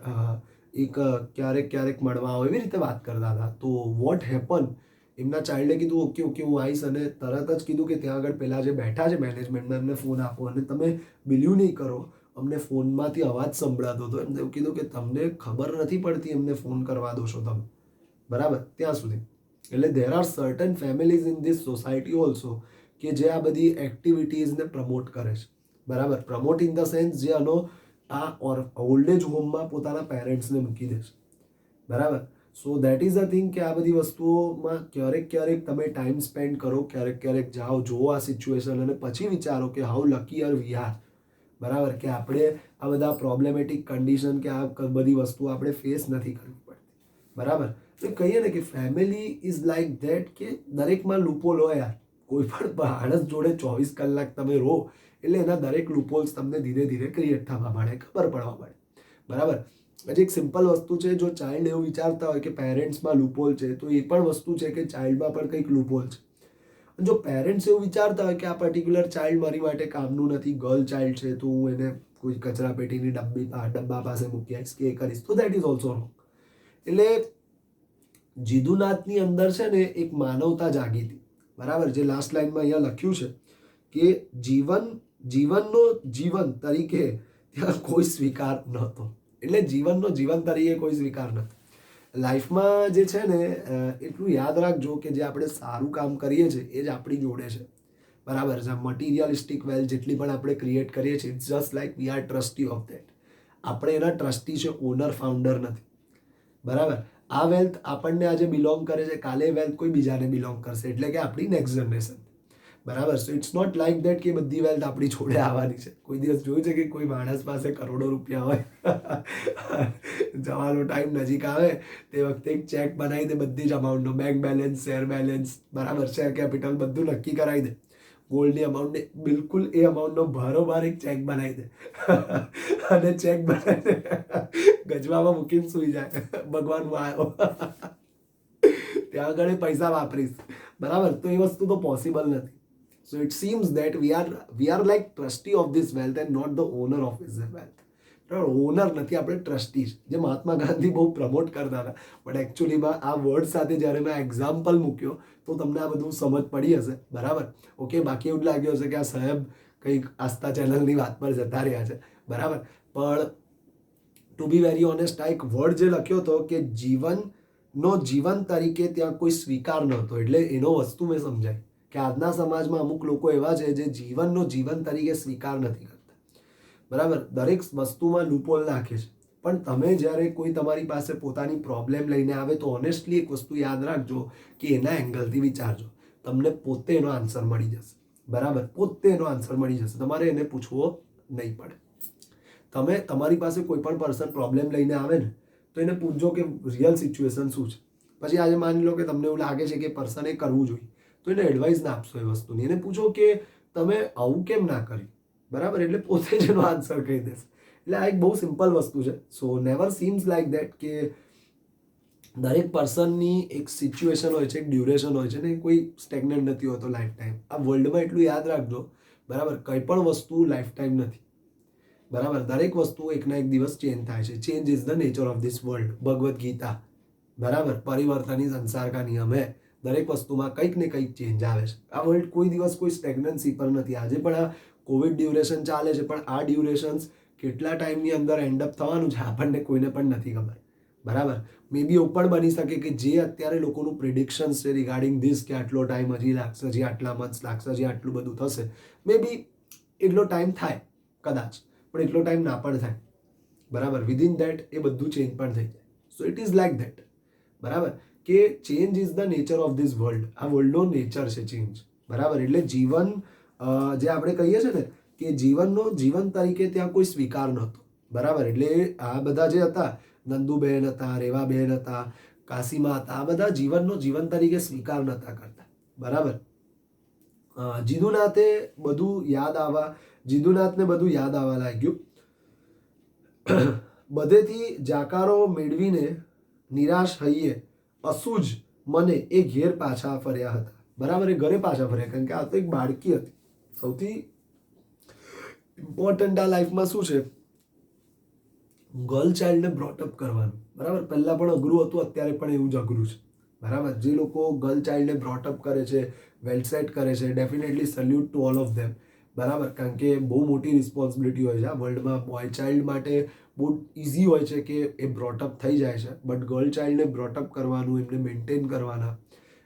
Speaker 1: એક ક્યારેક ક્યારેક મળવા આવો, એવી રીતે વાત કરતા હતા. તો વોટ હેપન, એમના ચાઇલ્ડે કીધું ઓકે ઓકે હું આવીશ, અને તરત જ કીધું કે ત્યાં આગળ પેલા જે બેઠા છે મેનેજમેન્ટમાં એમને ફોન આપો, અને તમે બિલીવ નહીં કરો, અમને ફોનમાંથી અવાજ સંભળાતો હતો. એમને એવું કીધું કે તમને ખબર નથી પડતી, એમને ફોન કરવા દો છો તમે, બરાબર, ત્યાં સુધી. એટલે there are certain families in this society also કે જે આ બધી એક્ટિવિટીઝને પ્રમોટ કરે છે, બરાબર. પ્રમોટ ઇન ધ સેન્સ જે આનો આ ઓલ્ડ એજ હોમમાં પોતાના પેરેન્ટ્સને મૂકી દે છે, બરાબર. સો દેટ ઇઝ અ થિંગ કે આ બધી વસ્તુઓમાં ક્યારેક ક્યારેક તમે ટાઈમ સ્પેન્ડ કરો, ક્યારેક ક્યારેક જાઓ, જુઓ આ સિચ્યુએશન અને પછી વિચારો કે how lucky are we are. બરાબર, કે આપણે આ બધા પ્રોબ્લેમેટિક કન્ડિશન કે આ બધી વસ્તુઓ આપણે ફેસ નથી કરવી પડતી. બરાબર. તો કહીએ ને કે ફેમિલી ઇઝ લાઈક ધેટ, કે દરેકમાં લૂપોલ હોય યાર. કોઈ પણ માણસ જોડે 24 કલાક તમે રહો એટલે એના દરેક લૂપોલ્સ તમને ધીરે ધીરે ક્રિએટ થવા માંડે, ખબર પડવા માંડે. બરાબર. હજી એક સિમ્પલ વસ્તુ છે, જો ચાઇલ્ડ એવું વિચારતા હોય કે પેરેન્ટ્સમાં લૂપોલ છે, તો એ પણ વસ્તુ છે કે ચાઇલ્ડમાં પણ કંઈક લૂપોલ છે. જો પેરેન્ટ્સ એવું વિચારતા હોય કે આ પર્ટિક્યુલર ચાઇલ્ડ મારી માટે કામનું નથી, ગર્લ ચાઇલ્ડ છે, તો હું એને કોઈ કચરા પેટીની ડબ્બા પાસે મૂકી આવીશ કે એ કરીશ, તો દેટ ઇઝ ઓલ્સો રોંગ. એટલે જીદુનાથની અંદર છે ને એક માનવતા જાગી હતી. બરાબર. જે લાસ્ટ લાઈનમાં અહીંયા લખ્યું છે કે જીવનનો જીવન તરીકે ત્યાં કોઈ સ્વીકાર નહોતો. એટલે જીવનનો જીવન તરીકે કોઈ સ્વીકાર નથી. લાઈફમાં જે છે ને એટલું યાદ રાખજો કે જે આપણે સારું કામ કરીએ છીએ એ જ આપણી જોડે છે. બરાબર છે. મટીરિયલિસ્ટિક વેલ્થ જેટલી પણ આપણે ક્રિએટ કરીએ છીએ, it's just like we are trustee of that. આપણે એના ટ્રસ્ટી છે, ઓનર ફાઉન્ડર નથી. બરાબર. આ વેલ્થ આપણને આજે બિલોંગ કરે છે, કાલે વેલ્થ કોઈ બીજાને બિલોંગ કરશે, એટલે કે આપણી નેક્સ્ટ જનરેશન. બરાબર. So it's not like that કે બધી વેલ્થ આપણી જોડે આવવાની છે. કોઈ દિવસ જોયું છે કે કોઈ માણસ પાસે કરોડો રૂપિયા હોય, જવાનો ટાઈમ નજીક આવે તે વખતે એક ચેક બનાવી દે બધી જ અમાઉન્ટનો, બેંક બેલેન્સ, શેર બેલેન્સ, બરાબર, શેર કેપિટલ બધું નક્કી કરાવી દે, ગોલ્ડની અમાઉન્ટને બિલકુલ એ અમાઉન્ટનો ભારોભાર એક ચેક બનાવી દે અને ચેક બનાવીને ગજવામાં મૂકીને સૂઈ જાય, ભગવાન હું આવ્યો, ત્યાં આગળ પૈસા વાપરીશ. બરાબર. તો એ વસ્તુ તો પોસિબલ નથી. So it seems that we are like trustee of this wealth and not the owner of this wealth. Owner નથી, આપણે ટ્રસ્ટી છે. જે મહાત્મા ગાંધી બહુ પ્રમોટ કરતા હતા, બટ એકચ્યુઅલીમાં આ વર્ડ સાથે જ્યારે મેં એક્ઝામ્પલ મૂક્યો તો તમને આ બધું સમજ પડી હશે. બરાબર. ઓકે. બાકી એવું લાગ્યું હશે કે આ સાહેબ કંઈક આસ્થા ચેનલની વાત પર જતા રહ્યા છે. બરાબર. પણ ટુ બી વેરી ઓનેસ્ટ, આ એક વર્ડ જે લખ્યો હતો કે જીવન તરીકે ત્યાં કોઈ સ્વીકાર નહોતો, એટલે એનો વસ્તુ મેં સમજાય કે આજના સમાજમાં અમુક લોકો એવા છે જે જીવન તરીકે સ્વીકાર નથી કરતા. બરાબર. દરેક વસ્તુમાં લૂપોલ નાખે છે. પણ તમે જ્યારે કોઈ તમારી પાસે પોતાની પ્રોબ્લેમ લઈને આવે તો ઓનેસ્ટલી એક વસ્તુ યાદ રાખજો કે એના એંગલથી વિચારજો, તમને પોતે એનો આન્સર મળી જશે. બરાબર. પોતે એનો આન્સર મળી જશે, તમારે એને પૂછવો નહીં પડે. તમે તમારી પાસે કોઈ પણ પર્સન પ્રોબ્લેમ લઈને આવે ને તો એને પૂછજો કે રિયલ સિચ્યુએશન શું છે. પછી આજે માની લો કે તમને એવું લાગે છે કે પર્સને કરવું જોઈએ, તો એને એડવાઇસ ના આપશો એ વસ્તુની, એને પૂછો કે તમે આવું કેમ ના કર્યું. બરાબર. એટલે પોતે જ એનો આન્સર કહી દેશે. એટલે આ એક બહુ સિમ્પલ વસ્તુ છે. સો નેવર સીમ્સ લાઈક ધેટ કે દરેક પર્સનની એક સિચ્યુએશન હોય છે, એક ડ્યુરેશન હોય છે ને, કોઈ સ્ટેગ્નન્ટ નથી હોતો લાઈફ ટાઈમ. આ વર્લ્ડમાં એટલું યાદ રાખજો. બરાબર. કંઈ પણ વસ્તુ લાઈફ ટાઈમ નથી. બરાબર. દરેક વસ્તુ એકના એક દિવસ ચેન્જ થાય છે. Change is the nature of this world, Bhagavad Gita. બરાબર. પરિવર્તન ही संसार का नियम है. દરેક વસ્તુમાં કંઈક ને કંઈક ચેન્જ આવે છે. આ વર્લ્ડ કોઈ દિવસ કોઈ સ્ટેગ્નન્સી પર નથી. આજે પણ આ કોવિડ ડ્યુરેશન ચાલે છે, પણ આ ડ્યુરેશન્સ કેટલા ટાઈમની અંદર એન્ડઅપ થવાનું છે આપણને કોઈને પણ નથી ખબર. બરાબર. મે બી એવું પણ બની શકે કે જે અત્યારે લોકોનું પ્રિડિક્શન્સ છે રિગાર્ડિંગ ધીસ કે આટલો ટાઈમ હજી લાગશે, હજી આટલા મંથ્સ લાગશે, હજી આટલું બધું થશે, મે બી એટલો ટાઈમ થાય કદાચ, પણ એટલો ટાઈમ ના પણ થાય. બરાબર. વિધિન ધેટ એ બધું ચેન્જ પણ થઈ જાય. So it is like that. બરાબર. કે change is the nature of this world. આ વર્લ્ડનો નેચર છે ચેન્જ. બરાબર. એટલે જીવન જે આપણે કહીએ છીએ ને કે જીવન તરીકે ત્યાં કોઈ સ્વીકાર નહોતો. બરાબર. એટલે આ બધા જે હતા, નંદુબેન હતા, રેવાબેન હતા, કાશીમાં હતા, આ બધા જીવન તરીકે સ્વીકાર નહોતા કરતા. બરાબર. જીદુનાથને બધું યાદ આવવા લાગ્યું. બધેથી જાકારો મેળવીને નિરાશ હૈયે અસૂજ મને એ ઘેર પાછા ફર્યા હતા. બરાબર. એ ઘરે પાછા ફર્યા, કારણ કે આ તો એક બાળકી હતી. સૌથી ઇમ્પોર્ટન્ટ આ લાઈફમાં શું છે, ગર્લ ચાઇલ્ડને બ્રોટઅપ કરવાનું. બરાબર. પહેલાં પણ અઘરું હતું, અત્યારે પણ એવું જ અઘરું છે. બરાબર. જે લોકો ગર્લ ચાઇલ્ડને બ્રોટઅપ કરે છે, વેલ સેટ કરે છે, definitely salute to all of them. બરાબર. કારણ કે બહુ મોટી રિસ્પોન્સિબિલિટી હોય છે આ વર્લ્ડમાં. બોય ચાઇલ્ડ માટે બહુ ઇઝી હોય છે કે એ બ્રોટઅપ થઈ જાય છે, બટ ગર્લ ચાઇલ્ડને બ્રોટઅપ કરવાનું, એમને મેન્ટેન કરવાના,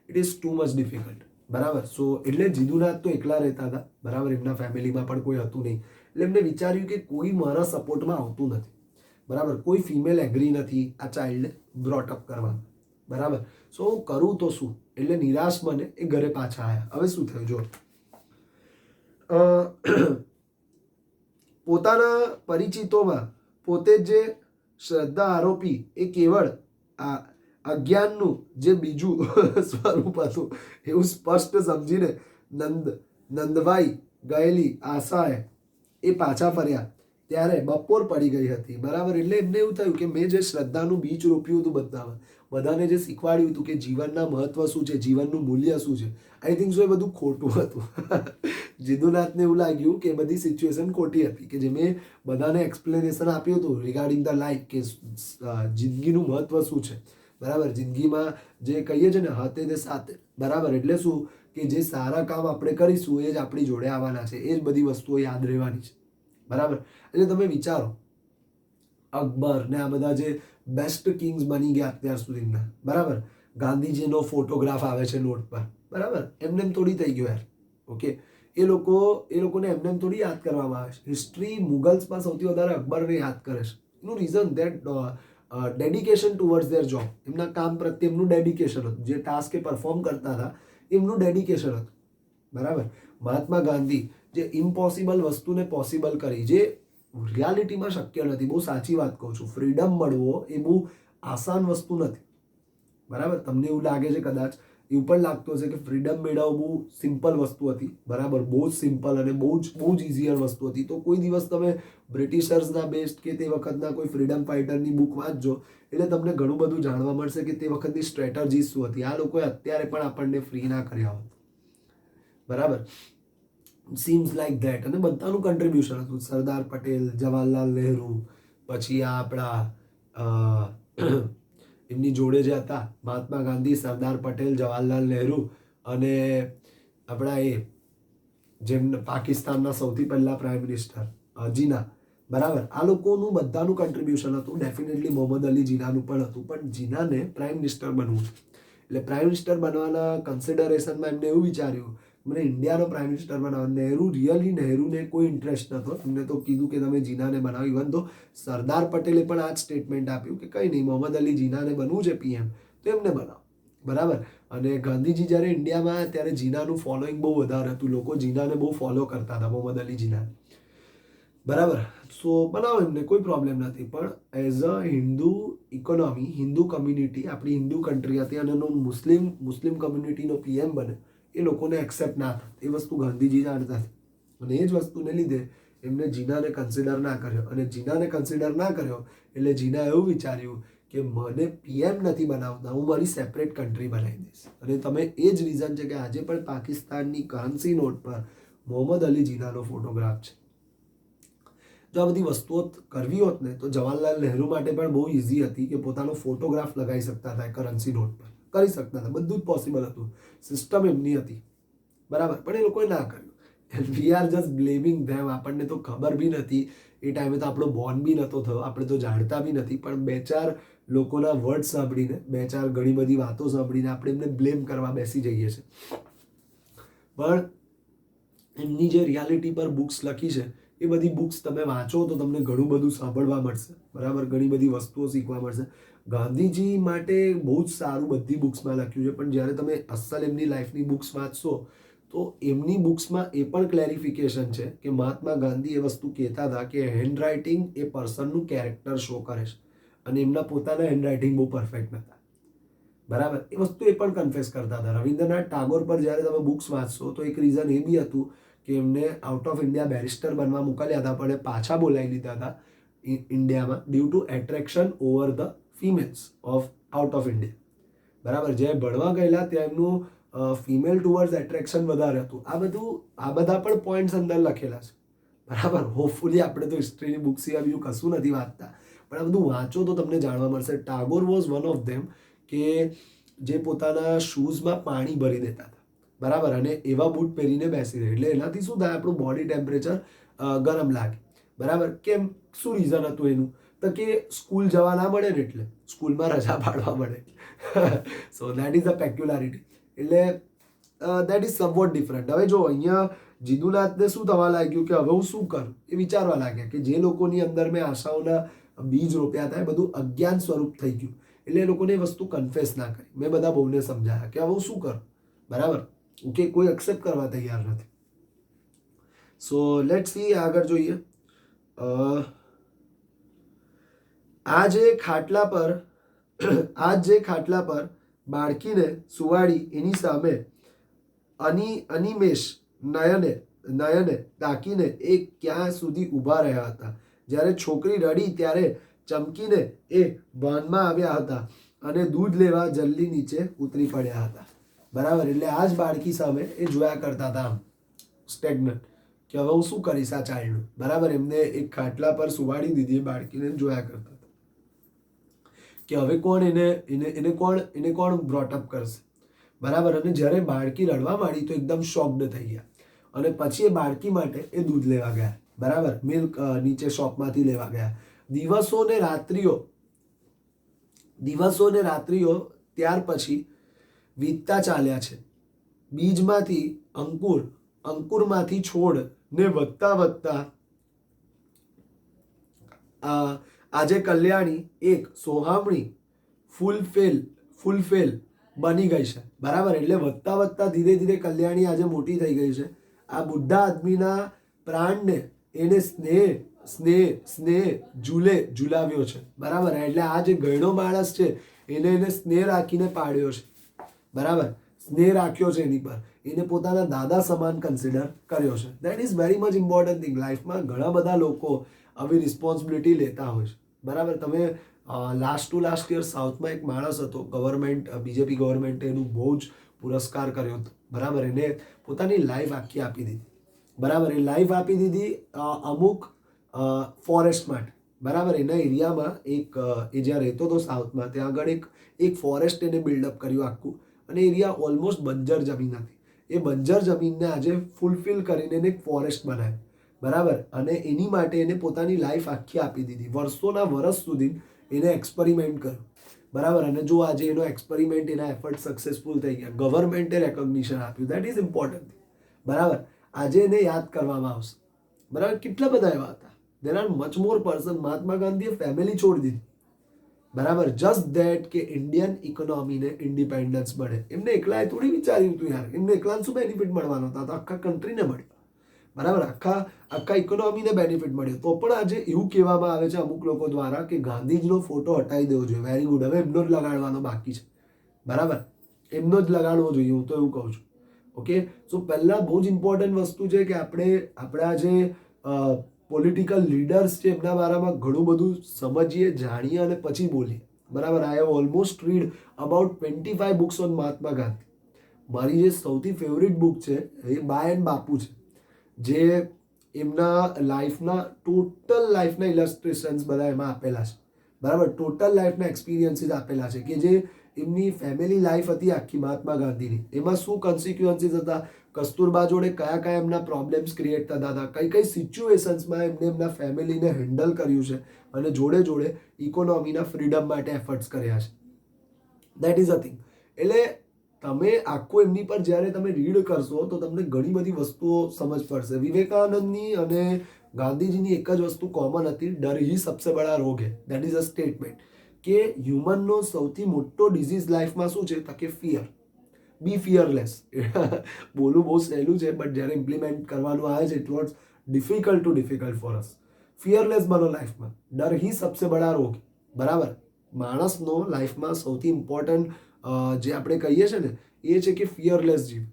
Speaker 1: it is too much difficult. બરાબર. સો એટલે જીદુનાથ તો એકલા રહેતા હતા. બરાબર. એમના ફેમિલીમાં પણ કોઈ હતું નહીં. એટલે એમને વિચાર્યું કે કોઈ મારા સપોર્ટમાં આવતું નથી. બરાબર. કોઈ ફિમેલ એગ્રી નથી આ ચાઇલ્ડને બ્રોટઅપ કરવા, બરાબર. સો હું કરું તો શું, એટલે નિરાશ બને એ ઘરે પાછા આવ્યા. હવે શું થયું જો, પોતાના પરિચિતોમાં પોતે જે શ્રદ્ધા આરોપી એ કેવળ આ અજ્ઞાનનું જે બીજું સ્વરૂપ હતું એવું સ્પષ્ટ સમજીને નંદવાઈ ગયેલી આશાએ એ પાછા ફર્યા ત્યારે બપોર પડી ગઈ હતી, બરાબર. એટલે એમને એવું થયું કે મેં જે શ્રદ્ધાનું બીજ રોપ્યું હતું બધાને જે શીખવાડ્યું હતું કે જીવનના મહત્વ શું છે, જીવનનું મૂલ્ય શું છે, આઈ થિંક સો એ બધું ખોટું હતું. જીદુનાથને એવું લાગ્યું કે બધી સિચ્યુએશન ખોટી હતી, કે જે મેં બધાને એક્સપ્લેનેશન આપ્યું હતું રિગાર્ડિંગ ધ લાઈફ, કે જિંદગીનું મહત્વ શું છે, બરાબર. જિંદગીમાં જે કહીએ છીએ ને હાથે તે સાથે, બરાબર. એટલે શું કે જે સારા કામ આપણે કરીશું એ જ આપણી જોડે આવવાના છે, એ જ બધી વસ્તુઓ યાદ રહેવાની છે, બરાબર. એટલે તમે વિચારો અકબર ને આ બધા જે બેસ્ટ કિંગ્સ બની ગયા અત્યાર સુધીના, બરાબર. ગાંધીજીનો ફોટોગ્રાફ આવે છે નોટ પર, બરાબર. એમને એમ થોડી થઈ ગયો યાર, ઓકે. એ લોકોને એમને એમ થોડી યાદ કરવામાં આવે છે. હિસ્ટ્રી મુગલ્સમાં સૌથી વધારે અકબરને યાદ કરે છે. એનું reason that dedication towards their job, એમના કામ પ્રત્યે એમનું ડેડિકેશન હતું, જે ટાસ્ક એ પરફોર્મ કરતા હતા એમનું ડેડિકેશન હતું, બરાબર. મહાત્મા ગાંધી જે ઇમ્પોસિબલ વસ્તુને પોસિબલ કરી, જે રિયાલિટીમાં શક્ય નથી. બહુ સાચી વાત કહું છું, ફ્રીડમ મળવો એ બહુ આસાન વસ્તુ નથી, બરાબર. તમને એવું લાગે છે, કદાચ એવું પણ લાગતું હશે કે ફ્રીડમ મેળવવું બહુ સિમ્પલ વસ્તુ હતી, બરાબર. બહુ જ સિમ્પલ અને બહુ જ ઇઝીયર વસ્તુ હતી. તો કોઈ દિવસ તમે બ્રિટિશર્સના બેસ્ટ કે તે વખતના કોઈ ફ્રીડમ ફાઇટરની બુક વાંચજો એટલે તમને ઘણું બધું જાણવા મળશે કે તે વખતની સ્ટ્રેટર્જી શું હતી. આ લોકોએ અત્યારે પણ આપણને ફ્રી ના કર્યા હોત, બરાબર. Seems like that. અને બધાનું કન્ટ્રીબ્યુશન હતું. સરદાર પટેલ, જવાહરલાલ નહેરુ, પછી આ આપણા એમની જોડે જે હતા મહાત્મા ગાંધી, સરદાર પટેલ, જવાહરલાલ નહેરુ અને આપણા એ જેમ પાકિસ્તાનના સૌથી પહેલા પ્રાઇમ મિનિસ્ટર જીના, બરાબર. આ લોકોનું બધાનું કન્ટ્રીબ્યુશન હતું. ડેફિનેટલી મોહમ્મદ અલી જીનાનું પણ હતું, પણ જીનાને પ્રાઇમ મિનિસ્ટર બનવું છે. એટલે પ્રાઇમ મિનિસ્ટર બનવાના કન્સિડરેશનમાં એમને એવું વિચાર્યું મને ઇન્ડિયાનો પ્રાઇમ મિનિસ્ટર બનાવો. નહેરુને કોઈ ઇન્ટરેસ્ટ નહોતો. એમને તો કીધું કે તમે જીનાને બનાવો. ઇવન તો સરદાર પટેલે પણ આ જ સ્ટેટમેન્ટ આપ્યું કે કંઈ નહીં, મોહમ્મદ અલી જીનાને બનવું છે પીએમ તો એમને બનાવો, બરાબર. અને ગાંધીજી જ્યારે ઇન્ડિયામાં ત્યારે જીનાનું ફોલોઈંગ બહુ વધારે હતું. લોકો જીનાને બહુ ફોલો કરતા હતા, મોહમ્મદ અલી જીનાને, બરાબર. સો બનાવો એમને, કોઈ પ્રોબ્લેમ નથી. પણ as a Hindu economy, Hindu community, આપણી હિન્દુ કન્ટ્રી હતી અને મુસ્લિમ કમ્યુનિટીનો પીએમ બને એ લોકોને એક્સેપ્ટ ના થાય. એ વસ્તુ ગાંધીજી જાણતા હતા અને એ જ વસ્તુને લીધે એમને જીનાને કન્સિડર ના કર્યો. અને જીનાને કન્સિડર ના કર્યો એટલે જીના એવું વિચાર્યું કે મને પીએમ નથી બનાવતા, હું મારી સેપરેટ કન્ટ્રી બનાવી દઈશ. અને તમે એ જ રીઝન છે કે આજે પણ પાકિસ્તાનની કરન્સી નોટ પર મોહમ્મદ અલી જીનાનો ફોટોગ્રાફ છે. જો આ બધી વસ્તુઓ કરવી હોત ને તો જવાહરલાલ નહેરુ માટે પણ બહુ ઇઝી હતી કે પોતાનો ફોટોગ્રાફ લગાવી શકતા હતા કરન્સી નોટ પર, કરી શકતા હતા, બધું જ પોસિબલ હતું. સિસ્ટમ એમની હતી, બરાબર. પણ એ લોકોએ ના કર્યું. વી આર જસ્ટ બ્લેમિંગ ધેમ. આપણને તો ખબર બી નથી એ ટાઈમે, તો આપણો બોર્ન બી નહોતો થયો, આપણે તો જાણતા બી નથી. પણ બે ચાર લોકોના વર્ડ સાંભળીને, બે ચાર ઘણી બધી વાતો સાંભળીને આપણે એમને બ્લેમ કરવા બેસી જઈએ છીએ. પણ એમની જે રિયાલિટી પર બુક્સ લખી છે એ બધી બુક્સ તમે વાંચો તો તમને ઘણું બધું સાંભળવા મળશે, બરાબર. ઘણી બધી વસ્તુઓ શીખવા મળશે. ગાંધીજી માટે બહુ જ સારું બધી બુક્સમાં લખ્યું છે. પણ જ્યારે તમે અસલ એમની લાઈફની બુક્સ વાંચશો તો એમની બુક્સમાં એ પણ ક્લેરિફિકેશન છે કે મહાત્મા ગાંધી એ વસ્તુ કહેતા હતા કે હેન્ડ રાઇટિંગ એ પર્સનનું કેરેક્ટર શો કરે છે અને એમના પોતાના હેન્ડ રાઇટિંગ બહુ પરફેક્ટ નહોતા, બરાબર. એ વસ્તુ એ પણ કન્ફેસ કરતા હતા. રવિન્દ્રનાથ ટાગોર પર જ્યારે તમે બુક્સ વાંચશો તો એક રીઝન એ બી હતું કે એમને આઉટ ઓફ ઇન્ડિયા બેરિસ્ટર બનવા મોકલ્યા હતા, પણ એ પાછા બોલાવી લીધા હતા ઇન્ડિયામાં due to attraction over the females of out of India, બરાબર. જે ભણવા ગયેલા ત્યાં એમનું ફિમેલ ટુવર્ડ્સ એટ્રેક્શન વધારે હતું. આ બધા પણ પોઈન્ટ્સ અંદર લખેલા છે, બરાબર. હોપફુલી આપણે તો હિસ્ટ્રીની બુક સિવાય બીજું કશું નથી વાંચતા, પણ આ બધું વાંચો તો તમને જાણવા મળશે. Tagore was one of them કે જે પોતાના શૂઝમાં પાણી ભરી દેતા હતા, બરાબર. અને એવા બૂટ પહેરીને બેસી રહે એટલે એનાથી શું થાય, આપણું બોડી ટેમ્પરેચર ગરમ લાગે, બરાબર. કેમ, શું રીઝન હતું એનું? તો કે સ્કૂલ જવા ના મળે ને એટલે સ્કૂલમાં રજા પાડવા મળે. So that is a peculiarity. એટલે દેટ ઇઝ સમવોટ ડિફરન્ટ. હવે જો અહીંયા જીદુનાથને શું થવા લાગ્યું કે હવે હું શું કરું, એ વિચારવા લાગ્યા કે જે લોકોની અંદર મેં આશાઓના બીજ રોપ્યા હતા, એ બધું અજ્ઞાન સ્વરૂપ થઈ ગયું. એટલે એ લોકોને એ વસ્તુ કન્ફેસ ના કરી. મેં બધા બહુને સમજાયા કે હવે હું શું કરું, બરાબર, ઓકે, કોઈ એક્સેપ્ટ કરવા તૈયાર નથી. સો લેટ્સ સી, આગળ જોઈએ. આ જે ખાટલા પર બાળકીને સુવાડી એની સામે અનિમેષ નયને તાકીને એ ક્યાં સુધી ઊભા રહ્યા હતા. જ્યારે છોકરી રડી ત્યારે ચમકીને એ ભાનમાં આવ્યા હતા અને દૂધ લેવા જલ્દી નીચે ઉતરી પડ્યા હતા. બરાબર, એટલે આ જ બાળકી સામે એ જોયા કરતા હતા, આમ સ્ટેગ્નન્ટ, કે હવે હું શું કરીશ આ ચાઇલ્ડનું. બરાબર, એમને એક ખાટલા પર સુવાડી દીધી, બાળકીને જોયા કરતા હતા કે હવે કોણ એને કોણ બ્રોટઅપ કરશે. બરાબર, અને જ્યારે બાળકી રડવા માંડી તો એકદમ શોક્ડ થઈ ગયા અને પછી એ બાળકી માટે એ દૂધ લેવા ગયા. બરાબર, મિલ્ક નીચે શોપમાંથી લેવા ગયા. દિવસો ને રાત્રિઓ ત્યાર પછી વીતતા ચાલ્યા છે. બીજમાંથી અંકુરમાંથી છોડ ને વધતા આજે કલ્યાણી એક સોહામણી ફૂલફેલ બની ગઈ છે. બરાબર, એટલે વધતા ધીરે ધીરે કલ્યાણી આજે મોટી થઈ ગઈ છે. આ બુઢા આદમીના પ્રાણને એને ઝુલાવ્યો છે. બરાબર, એટલે આ જે ગયડો માણસ છે એને સ્નેહ રાખીને પાડ્યો છે. બરાબર, સ્નેહ રાખ્યો છે એની પર, એને પોતાના દાદા સમાન કન્સિડર કર્યો છે. That is very much important thing. લાઈફમાં ઘણા બધા લોકો આવી રિસ્પોન્સિબિલિટી લેતા હોય છે. બરાબર, તમે લાસ્ટ યર સાઉથમાં એક માણસ હતો, બીજેપી ગવર્મેન્ટે એનું બહુ જ પુરસ્કાર કર્યો હતો. બરાબર, એને પોતાની લાઈફ આખી આપી દીધી. બરાબર, એ લાઈફ આપી દીધી અમુક ફોરેસ્ટ માટે. બરાબર, એના એરિયામાં એ જ્યાં રહેતો હતો સાઉથમાં, ત્યાં આગળ એક ફોરેસ્ટ એને બિલ્ડઅપ કર્યું આખું, અને એરિયા ઓલમોસ્ટ બંજર જમીન હતી. એ બંજર જમીનને આજે ફૂલફિલ કરીને એને એક ફોરેસ્ટ બનાવ્યું. બરાબર, અને એની માટે એને પોતાની લાઈફ આખી આપી દીધી. વર્ષ સુધી એને એક્સપેરિમેન્ટ કર્યું. બરાબર, અને જો આજે એનો એક્સપેરિમેન્ટ, એના એફર્ટ સક્સેસફુલ થઈ ગયા, ગવર્મેન્ટે રેકોગ્નિશન આપ્યું. That is important. બરાબર, આજે એને યાદ કરવામાં આવશે. બરાબર, કેટલા બધા એવા હતા. There are much more person. Mahatma ગાંધીએ ફેમિલી છોડી દીધી. બરાબર, જસ્ટ ધેટ કે ઇન્ડિયન ઇકોનોમીને ઇન્ડિપેન્ડન્સ મળે. એમને એકલાએ થોડી વિચાર્યું હતું યાર, એમને એકલાને શું બેનિફિટ મળવાનો હતો, તો આખા કન્ટ્રીને મળ્યો. બરાબર, આખા ઇકોનોમીને બેનિફિટ મળ્યો. તો પણ આજે એવું કહેવામાં આવે છે અમુક લોકો દ્વારા કે ગાંધીજીનો ફોટો હટાવી દેવો જોઈએ. વેરી ગુડ, હવે એમનો જ લગાડવાનો બાકી છે. બરાબર, એમનો જ લગાડવો જોઈએ, હું તો એવું કહું છું. ઓકે, સો પહેલાં બહુ જ ઇમ્પોર્ટન્ટ વસ્તુ છે કે આપણા જે પોલિટિકલ લીડર્સ છે એમના બારામાં ઘણું બધું સમજીએ, જાણીએ અને પછી બોલીએ. બરાબર, I have almost read about 25 books on Mahatma Gandhi. મારી જે સૌથી ફેવરિટ બુક છે એ બાય એન્ડ બાપુ છે, જે એમના ટોટલ લાઈફના ઇલસ્ટ્રેશન્સ બધા એમાં આપેલા છે. બરાબર, ટોટલ લાઈફના એક્સપિરિયન્સીસ આપેલા છે કે જે એમની ફેમિલી લાઈફ હતી આખી મહાત્મા ગાંધીની, એમાં શું કોન્સિક્વન્સીસ હતા, કસ્તુરબા જોડે કયા એમના પ્રોબ્લેમ્સ ક્રિએટ થતા હતા, કઈ સિચ્યુએશન્સમાં એમને એમના ફેમિલીને હેન્ડલ કર્યું છે, અને જોડે ઇકોનોમીના ફ્રીડમ માટે એફર્ટ્સ કર્યા છે. That is a thing. એટલે તમે આખું એમની પર જ્યારે તમે રીડ કરશો તો તમને ઘણી બધી વસ્તુઓ સમજ પડશે. વિવેકાનંદની અને ગાંધીજીની એક જ વસ્તુ કોમન હતી, ડર હી સબસે બડા રોગ હે. દેટ ઇઝ અ સ્ટેટમેન્ટ કે હ્યુમનનો સૌથી મોટો ડિઝીઝ લાઈફમાં શું છે, તો કે ફિયર. બી ફિયરલેસ. બોલવું બહુ સહેલું છે, બટ જ્યારે ઇમ્પ્લિમેન્ટ કરવાનું આવે છે it was difficult for us. Fearless બનો લાઈફમાં. ડર હી સબસે બડા રોગ. બરાબર, માણસનો લાઈફમાં સૌથી ઇમ્પોર્ટન્ટ જે આપણે કહીએ છીએ ને એ છે કે ફિયરલેસ જીવ.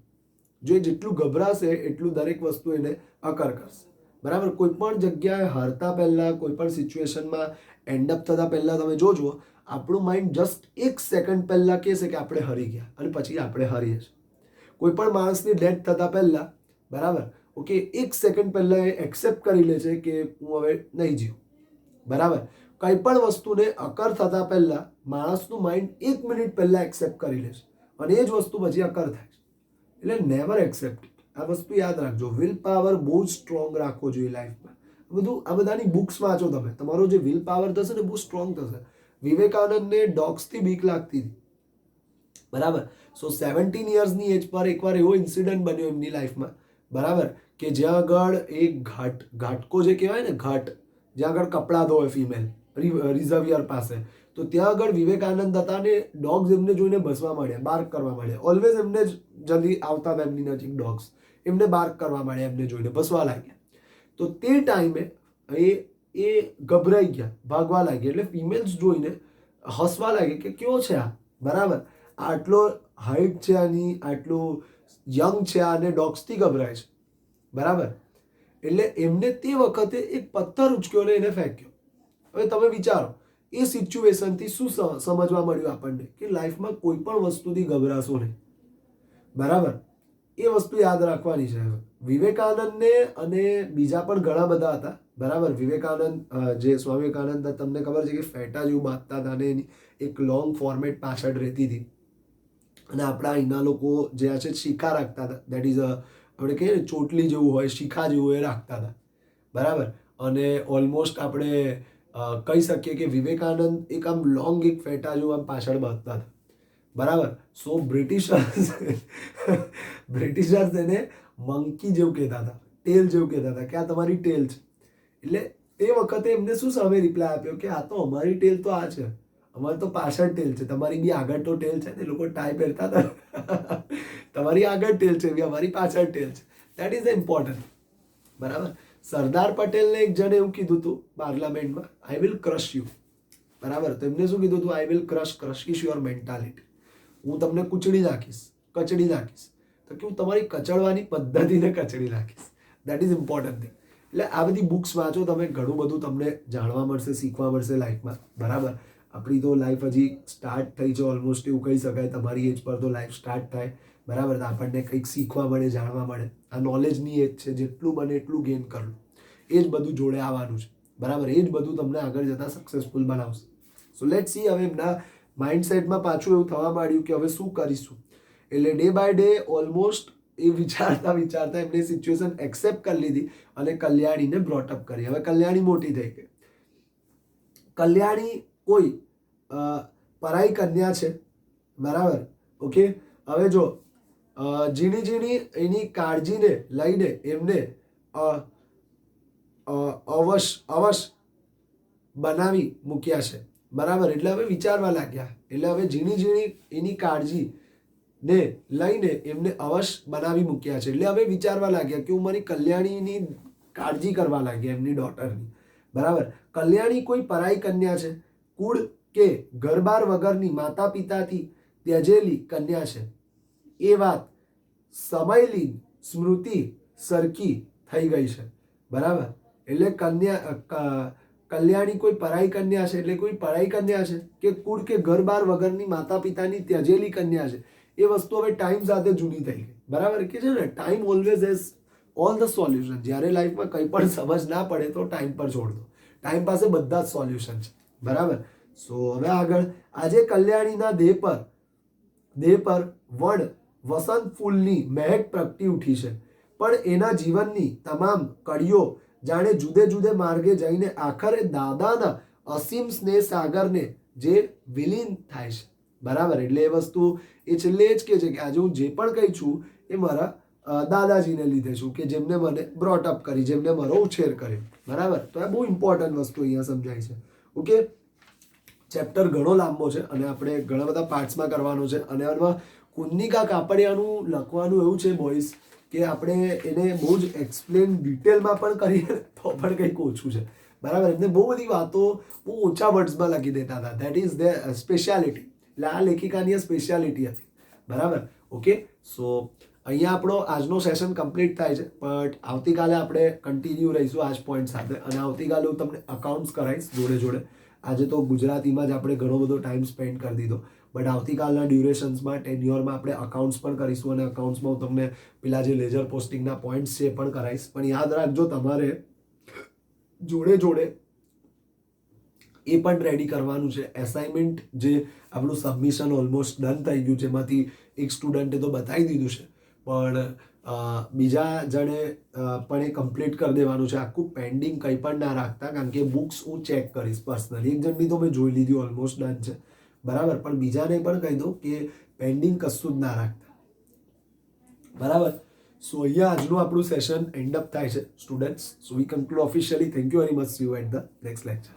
Speaker 1: જો એ જેટલું ગભરાશે એટલું દરેક વસ્તુ એને અકર કરશે. બરાબર, કોઈ પણ જગ્યાએ હારતા પહેલાં, કોઈ પણ સિચ્યુએશનમાં એન્ડઅપ થતા પહેલાં તમે જોજો, આપણું માઇન્ડ જસ્ટ 1 સેકન્ડ પહેલાં કહેશે કે આપણે હારી ગયા, અને પછી આપણે હારીએ છીએ. કોઈ પણ માણસની ડેથ થતા પહેલાં, બરાબર, ઓકે, 1 સેકન્ડ પહેલાં એ એક્સેપ્ટ કરી લે છે કે હું હવે નહીં જીવું. બરાબર, કંઈ પણ વસ્તુને અકર થતા પહેલાં માણસનું માઇન્ડ 1 મિનિટ પહેલાં એક્સેપ્ટ કરી લે છે, અને એ જ વસ્તુ પછી અકર થાય છે. એટલે નેવર એક્સેપ્ટ ઇટ. આ વસ્તુ યાદ રાખજો. વિલ પાવર બહુ જ સ્ટ્રોંગ રાખવો જોઈએ લાઈફમાં. આ બધાની બુક્સ વાંચો તમે, તમારો જે વિલ પાવર થશે ને બહુ સ્ટ્રોંગ થશે. વિવેકાનંદને ડોગ્સથી બીક લાગતી હતી. બરાબર, સો 17 યર્સની એજ પર એકવાર એવો ઇન્સિડન્ટ બન્યો એમની લાઈફમાં. બરાબર, કે જ્યાં આગળ એક ઘાટકો જે કહેવાય ને, ઘાટ, જ્યાં આગળ કપડાં ધોવે ફિમેલ, રિઝર્વિયર પાસે. તો ત્યાં આગળ વિવેકાનંદ હતા ને ડોગ્સ એમને જોઈને બસવા માંડ્યા, બાર્ક કરવા માંડ્યા. ઓલવેઝ એમને જ જલ્દી આવતા હતા એમની નજીક ડોગ્સ, એમને બાર્ક કરવા માંડ્યા, એમને જોઈને બસવા લાગ્યા. તો તે ટાઈમે એ ગભરાઈ ગયા, ભાગવા લાગ્યા. એટલે ફિમેલ્સ જોઈને હસવા લાગે કે કયો છે આ, બરાબર, આટલો હાઈટ છે આની, આટલું યંગ છે અને ડોગ્સથી ગભરાય છે, બરાબર. એટલે એમને તે વખતે એક પથ્થર ઉચક્યો ને એને ફેંક્યો. હવે તમે વિચારો એ સિચ્યુએશનથી શું સમજવા મળ્યું આપણને કે લાઈફમાં કોઈ પણ વસ્તુથી ગભરાશો નહીં, બરાબર. એ વસ્તુ યાદ રાખવાની છે. વિવેકાનંદને અને બીજા પણ ઘણા બધા હતા, બરાબર. વિવેકાનંદ, જે સ્વામી વિવેકાનંદ, તમને ખબર છે કે ફેટા જેવું બાંધતા હતા અને એની એક લોંગ ફોર્મેટ પાછળ રહેતી હતી. અને આપણા અહીંના લોકો જે છે શીખા રાખતા હતા, દેટ ઇઝ આપણે કહીએ ને ચોટલી જેવું હોય, શીખા જેવું એ રાખતા હતા, બરાબર. અને ઓલમોસ્ટ આપણે કહી શકીએ કે વિવેકાનંદ એક આમ લોંગ એક ફેટા જેવું આમ પાછળ બાંધતા હતા, બરાબર. સો બ્રિટિશર્સ એને મંકી જેવું કહેતા હતા, ટેલ જેવું કહેતા હતા કે આ તમારી ટેલ છે. એટલે તે વખતે એમને શું સામે રિપ્લાય આપ્યો કે આ તો અમારી ટેલ તો આ છે, અમારી તો પાછળ ટેલ છે, તમારી બી આગળ તો ટેલ છે ને. લોકો ટાઈ પહેરતા હતા, તમારી આગળ ટેલ છે, અમારી પાછળ ટેલ છે. દેટ ઇઝ ધ ઇમ્પોર્ટન્ટ, બરાબર. સરદાર પટેલને એક જણે એવું કીધું હતું પાર્લામેન્ટમાં, આઈ વિલ ક્રશ યુ, બરાબર. તો એમને શું કીધું હતું? I will crush your mentality. હું તમને કચડી નાખીશ. તો કે હું તમારી કચડવાની પદ્ધતિને કચડી નાખીશ. That is important thing. એટલે આ બધી બુક્સ વાંચો તમે, ઘણું બધું તમને જાણવા મળશે, શીખવા મળશે લાઈફમાં, બરાબર. આપણી તો લાઈફ હજી સ્ટાર્ટ થઈ છે ઓલમોસ્ટ, એવું કહી શકાય. તમારી એજ પર તો લાઈફ સ્ટાર્ટ થાય, બરાબર. તો આપણને કંઈક શીખવા મળે, જાણવા મળે. આ નોલેજની એજ છે, જેટલું બને એટલું ગેઇન કરવું, એ જ બધું જોડે આવવાનું છે, બરાબર. એ જ બધું તમને આગળ જતાં સક્સેસફુલ બનાવશે. સો લેટ સી હવે એમના માઇન્ડસેટમાં પાછું એવું થવા માંડ્યું કે હવે શું કરીશું. એટલે ડે બાય ડે ઓલમોસ્ટ એ વિચારતા એમને સિચ્યુએશન એક્સેપ્ટ કરી લીધી અને કલ્યાણીને બ્રોટઅપ કરી. હવે કલ્યાણી મોટી થઈ ગઈ. કલ્યાણી કોઈ પરાઈ કન્યા છે, બરાબર. ઓકે. હવે જો ઝીણી એની કાળજીને લઈને એમને અવશ બનાવી મૂક્યા છે, બરાબર. એટલે હવે વિચારવા લાગ્યા. એટલે હવે ઝીણી એની કાળજી ને લઈને એમને અવશ બનાવી મૂક્યા છે. એટલે હવે વિચારવા લાગ્યા કે હું મારી કલ્યાણીની કાળજી કરવા લાગ્યા, એમની ડોટરની, બરાબર. કલ્યાણી કોઈ પરાઈ કન્યા છે, કુળ કે ઘરબાર વગરની, માતા પિતાથી ત્યજેલી કન્યા છે. એ વાત સમયલી સ્મૃતિ સરખી થઈ ગઈ છે, બરાબર. એટલે કલ્યાણી કોઈ પરાઈ કન્યા છે, એટલે કોઈ પરાઈ કન્યા છે કે કુળ કે ઘરબાર વગરની, માતા પિતાની ત્યજેલી કન્યા છે. એ વસ્તુ હવે ટાઈમ સાથે જૂની થઈ ગઈ, બરાબર. કે છે ને, time always has all the solution. જ્યારે લાઈફમાં કંઈ પણ સમજ ના પડે તો ટાઈમ પર છોડ દો, ટાઈમ પાસે બધા જ સોલ્યુશન છે, બરાબર. સો હવે આગળ, આજે કલ્યાણીના દેહ પર વડ વસંત ફૂલની મહેક પ્રગટી ઉઠી છે, પણ એના જીવનની તમામ કડીઓ જાણે જુદે માર્ગે જઈને આખરે દાદાના અસીમ સ્નેહ સાગરને જે વિલીન થાય છે, બરાબર. એટલે એ વસ્તુ એ છેલ્લે જ કહે છે કે આજે હું જે પણ કંઈ છું એ મારા દાદાજીને લીધે છું, કે જેમને મને બ્રોટઅપ કરી, જેમને મારો ઉછેર કર્યો, બરાબર. તો આ બહુ ઇમ્પોર્ટન્ટ વસ્તુ અહીંયા સમજાય છે. ઓકે. ચેપ્ટર ઘણો લાંબો છે અને આપણે ઘણા બધા પાર્ટ્સમાં કરવાનો છે. અને આમાં કુન્નિકા કાપડિયાનું લખવાનું એવું છે બોઈઝ કે આપણે એને બહુ જ એક્સપ્લેન ડિટેલમાં પણ કરીએ તો પણ કંઈક ઓછું છે, બરાબર. એમને બહુ બધી વાતો બહુ ઓછા વર્ડ્સમાં લખી દેતા હતા. That is the speciality. એટલે આ લેખિકાની સ્પેશિયાલિટી હતી, બરાબર. ઓકે. સો અહીંયા આપણો આજનો સેશન કમ્પ્લીટ થાય છે, બટ આવતીકાલે આપણે કન્ટિન્યુ રહીશું આ જ પોઈન્ટ સાથે. અને આવતીકાલે હું તમને અકાઉન્ટ્સ કરાવીશ જોડે. આજે તો ગુજરાતીમાં જ આપણે ઘણો બધો ટાઈમ સ્પેન્ડ કરી દીધો, બટ આવતીકાલના ડ્યુરેશન્સમાં ટેન્યોરમાં આપણે અકાઉન્ટ્સ પણ કરીશું. અને અકાઉન્ટ્સમાં હું તમને પેલા જે લેજર પોસ્ટિંગના પોઈન્ટ્સ છે એ પણ કરાવીશ. પણ યાદ રાખજો, તમારે જોડે એ પણ રેડી કરવાનું છે. એસાઇનમેન્ટ જે આપણું સબમિશન ઓલમોસ્ટ ડન થઈ ગયું છે, એમાંથી એક સ્ટુડન્ટે તો બતાવી દીધું છે, પણ બીજા જણે પણ એ કમ્પ્લીટ કરી દેવાનું છે. આખું પેન્ડિંગ કંઈ પણ ના રાખતા, કારણ કે બુક્સ હું ચેક કરીશ પર્સનલી. એક જણની તો મેં જોઈ લીધી, ઓલમોસ્ટ ડન છે, બરાબર. પણ બીજાને પણ કહી દઉં કે પેન્ડિંગ કશું જ ના રાખતા, બરાબર. સો અહીંયા આજનું આપણું સેશન એન્ડ અપ થાય છે students. So we conclude officially. Thank you very much. See you at the next lecture.